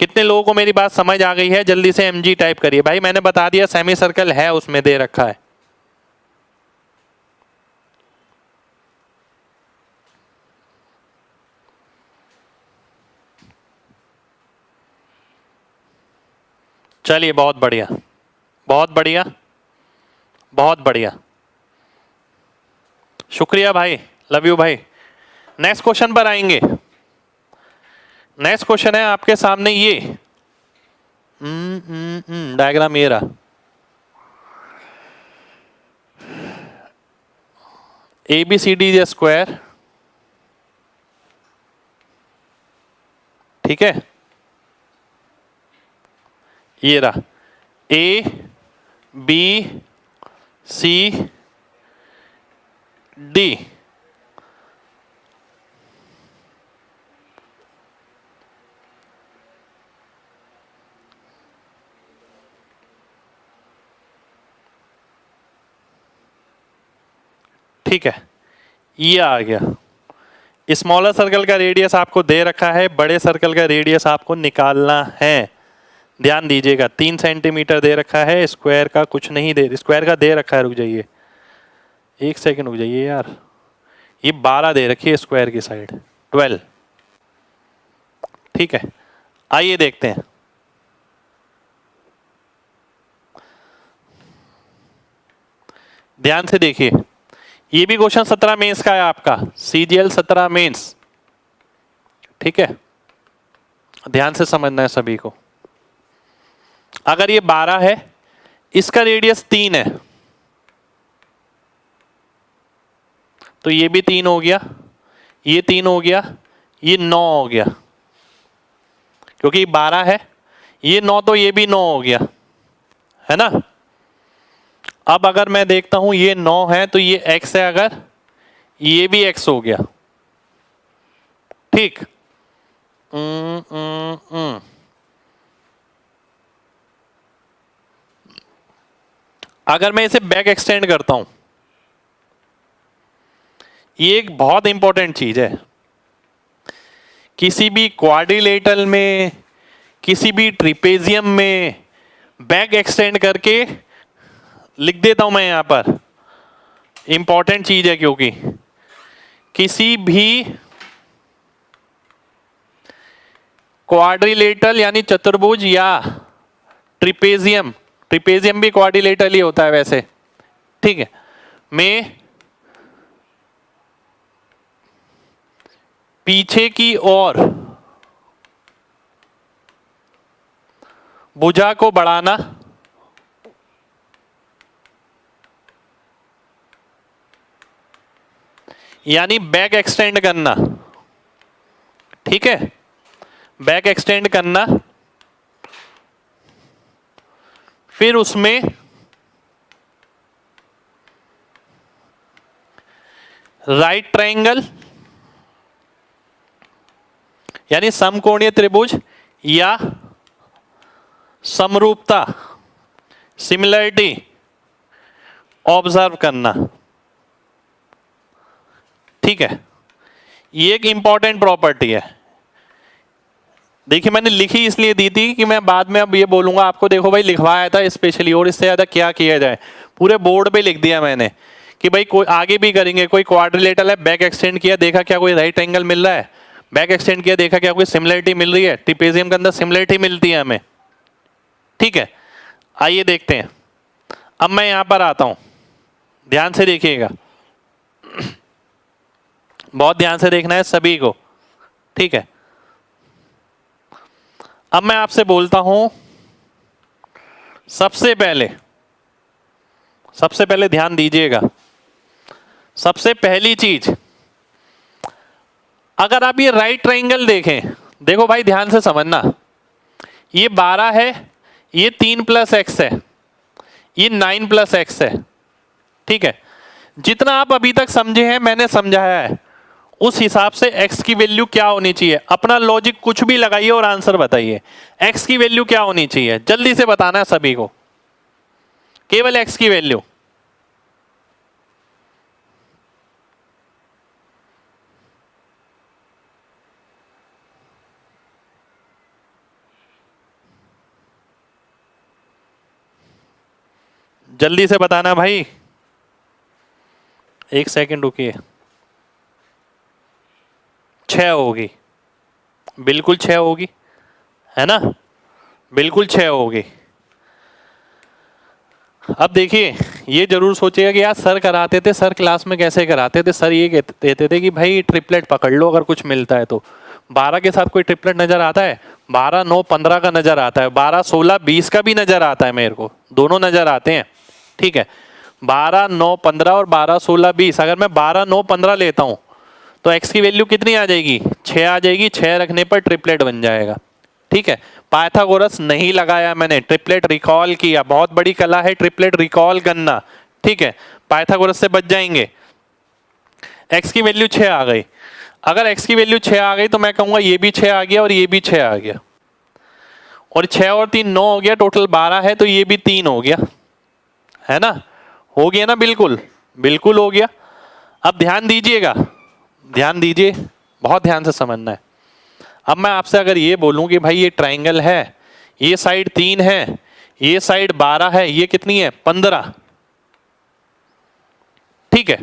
कितने लोगों को मेरी बात समझ आ गई है, जल्दी से MG टाइप करिए। भाई मैंने बता दिया, सेमी सर्कल है, उसमें दे रखा है। चलिए, बहुत बढ़िया, बहुत बढ़िया, बहुत बढ़िया, शुक्रिया भाई, लव यू भाई। नेक्स्ट क्वेश्चन पर आएंगे। नेक्स्ट क्वेश्चन है आपके सामने ये, डायग्राम ये रहा, ABCD स्क्वायर, ठीक है, ये रहा A B C D, ठीक है, ये आ गया। स्मॉलर सर्कल का रेडियस आपको दे रखा है, बड़े सर्कल का रेडियस आपको निकालना है। ध्यान दीजिएगा, 3 सेंटीमीटर दे रखा है, स्क्वायर का कुछ नहीं दे, स्क्वायर का दे रखा है, रुक जाइए 1 सेकंड रुक जाइए यार, ये 12 दे रखी है स्क्वायर की साइड, 12, ठीक है। आइए देखते हैं, ध्यान से देखिए, ये भी क्वेश्चन 17 मेंस का है आपका, CGL 17 मेंस, ठीक है, ध्यान से समझना है सभी को। अगर ये 12 है, इसका रेडियस 3 है, तो ये भी 3 हो गया, ये 3 हो गया, ये 9 हो गया, क्योंकि 12 है, ये 9 तो ये भी 9 हो गया, है ना। अब अगर मैं देखता हूं ये 9 है तो ये x है, अगर ये भी x हो गया, ठीक। अगर मैं इसे बैक एक्सटेंड करता हूं, ये एक बहुत इंपॉर्टेंट चीज है, किसी भी क्वाड्रिलेटरल में, किसी भी ट्रिपेजियम में बैक एक्सटेंड करके लिख देता हूं मैं यहां पर, इंपॉर्टेंट चीज है, क्योंकि किसी भी क्वाड्रिलेटरल यानी चतुर्भुज या ट्रिपेजियम, ट्रिपेजियम भी क्वाड्रिलेटरल ही होता है वैसे, ठीक है, में पीछे की ओर भुजा को बढ़ाना, यानी बैक एक्सटेंड करना, ठीक है, बैक एक्सटेंड करना, फिर उसमें राइट ट्रायंगल यानी समकोणीय त्रिभुज या समरूपता, सिमिलरिटी ऑब्जर्व करना, ठीक है। ये एक इंपॉर्टेंट प्रॉपर्टी है। देखिए मैंने लिखी इसलिए दी थी कि मैं बाद में अब ये बोलूंगा आपको, देखो भाई लिखवाया था स्पेशली, और इससे ज्यादा क्या किया जाए, पूरे बोर्ड पे लिख दिया मैंने कि भाई कोई आगे भी करेंगे, कोई क्वाड्रिलेटरल है, बैक एक्सटेंड किया, देखा क्या कोई राइट एंगल मिल रहा है, बैक एक्सटेंड किया, देखा क्या कोई सिमिलरिटी मिल रही है, ट्रिपेजियम के अंदर सिमिलरिटी मिलती है हमें, ठीक है। आइए देखते हैं। अब मैं यहां पर आता हूं, ध्यान से देखिएगा, बहुत ध्यान से देखना है सभी को, ठीक है। अब मैं आपसे बोलता हूं, सबसे पहले ध्यान दीजिएगा, सबसे पहली चीज, अगर आप ये राइट ट्रायंगल देखें, देखो भाई ध्यान से समझना, ये 12 है, ये 3 + x है, ये 9 + x है, ठीक है। जितना आप अभी तक समझे हैं, मैंने समझाया है, उस हिसाब से x की वैल्यू क्या होनी चाहिए, अपना लॉजिक कुछ भी लगाइए और आंसर बताइए। x की वैल्यू क्या होनी चाहिए, जल्दी से बताना है सभी को, केवल x की वैल्यू। जल्दी से बताना भाई, 1 सेकंड रुकिए। 6 होगी, बिल्कुल 6 होगी, है ना, बिल्कुल 6 होगी। अब देखिए, ये जरूर सोचिएगा कि यार सर कराते थे, सर क्लास में कैसे कराते थे, सर ये कहते थे कि भाई ट्रिपलेट पकड़ लो अगर कुछ मिलता है तो। 12 के साथ कोई ट्रिपलेट नजर आता है? 12, 9, 15 का नजर आता है, 12, 16, 20 का भी नजर आता है, मेरे को दोनों नजर आते हैं, ठीक है। 12, 9, 15 और 12, 16, 20, अगर मैं 12, 9, 15 लेता हूं तो x की वैल्यू कितनी आ जाएगी? 6 आ जाएगी। 6 रखने पर ट्रिपलेट बन जाएगा, ठीक है। पाइथागोरस नहीं लगाया मैंने, ट्रिपलेट रिकॉल किया, बहुत बड़ी कला है ट्रिपलेट रिकॉल करना, ठीक है। पाइथागोरस से बच जाएंगे। x की वैल्यू 6 आ गई, अगर x की वैल्यू 6 आ गई तो मैं कहूंगा ये भी 6 आ गया और ये भी 6 आ गया, और 6 और 3 9 हो गया, टोटल 12 है, तो ये भी 3 हो गया, है ना, हो गया ना, बिल्कुल बिल्कुल हो गया। अब ध्यान दीजिएगा, ध्यान दीजिए, बहुत ध्यान से समझना है। अब मैं आपसे अगर ये बोलूं कि भाई ये ट्रायंगल है, ये साइड 3 है, ये साइड 12 है, ये कितनी है? 15, ठीक है।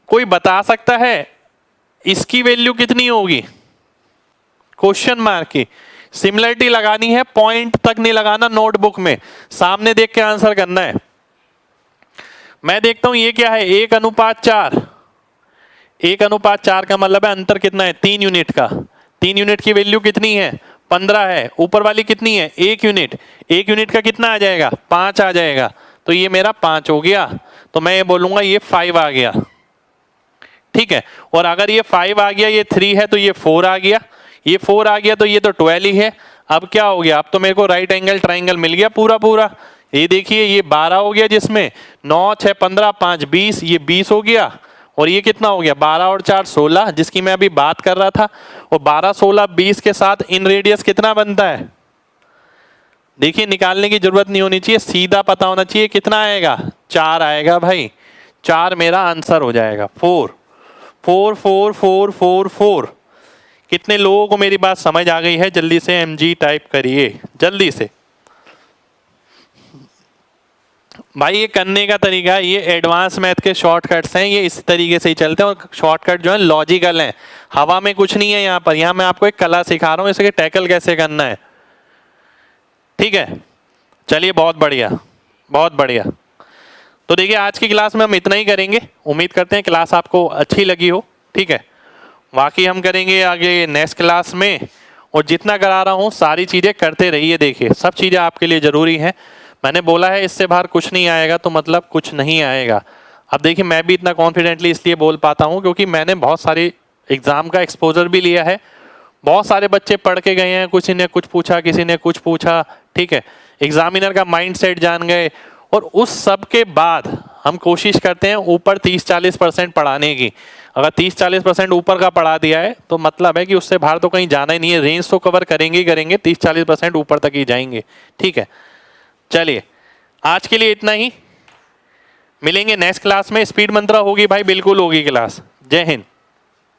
कोई बता सकता है इसकी वैल्यू कितनी होगी? क्वेश्चन मार्क की। सिमिलरिटी लगानी है, पॉइंट तक नहीं लगाना, नोटबुक में सामने देख के आंसर करना है। मैं देखता हूं ये क्या है, 1:4। 1:4 का मतलब है अंतर कितना है? 3 यूनिट का। 3 यूनिट की वैल्यू कितनी है 15 है, ऊपर वाली कितनी है 1 यूनिट, 1 यूनिट का कितना आ जाएगा 5 आ जाएगा, तो ये मेरा 5 हो गया, तो मैं ये बोलूंगा ये 5 आ गया, ठीक है। और अगर ये 5 आ गया, ये 3 है तो ये 4 आ गया, ये 4 आ गया तो ये तो 12 ही है। अब क्या हो गया, अब तो मेरे को राइट एंगल ट्राइंगल मिल गया पूरा पूरा। ये देखिए ये 12 हो गया, जिसमें 9 6 15 5 20, ये 20 हो गया, और ये कितना हो गया 12 और 4 16, जिसकी मैं अभी बात कर रहा था। और 12 16 20 के साथ इन रेडियस कितना बनता है, देखिए निकालने की जरूरत नहीं होनी चाहिए, सीधा पता होना चाहिए कितना आएगा 4 आएगा भाई, 4 मेरा आंसर हो जाएगा। 4 4 4 4 4 4। कितने लोगों को मेरी बात समझ आ गई है, जल्दी से MG टाइप करिए जल्दी से भाई। ये करने का तरीका, ये एडवांस मैथ के शॉर्टकट्स हैं, ये इस तरीके से ही चलते हैं, और शॉर्टकट जो है लॉजिकल हैं, हवा में कुछ नहीं है यहाँ पर। यहाँ मैं आपको एक कला सिखा रहा हूँ, इसे टैकल कैसे करना है, ठीक है। चलिए बहुत बढ़िया बहुत बढ़िया। तो देखिए आज की क्लास में हम इतना ही करेंगे, उम्मीद करते हैं क्लास आपको अच्छी लगी हो, ठीक है। बाकी हम करेंगे आगे नेक्स्ट क्लास में, और जितना करा रहा हूँ सारी चीज़ें करते रहिए, देखिए सब चीज़ें आपके लिए ज़रूरी हैं। मैंने बोला है इससे बाहर कुछ नहीं आएगा तो मतलब कुछ नहीं आएगा। अब देखिए मैं भी इतना कॉन्फिडेंटली इसलिए बोल पाता हूँ क्योंकि मैंने बहुत सारे एग्ज़ाम का एक्सपोजर भी लिया है, बहुत सारे बच्चे पढ़ के गए हैं, किसी ने कुछ पूछा किसी ने कुछ पूछा, ठीक है, एग्जामिनर का माइंड सेट जान गए, और उस सब के बाद हम कोशिश करते हैं ऊपर 30-40% पढ़ाने की। अगर 30-40% ऊपर का पढ़ा दिया है तो मतलब है कि उससे बाहर तो कहीं जाना ही नहीं है, रेंज तो कवर करेंगे ही करेंगे, 30-40% ऊपर तक ही जाएंगे, ठीक है। चलिए आज के लिए इतना ही, मिलेंगे नेक्स्ट क्लास में। स्पीड मंत्रा होगी भाई, बिल्कुल होगी क्लास। जय हिंद।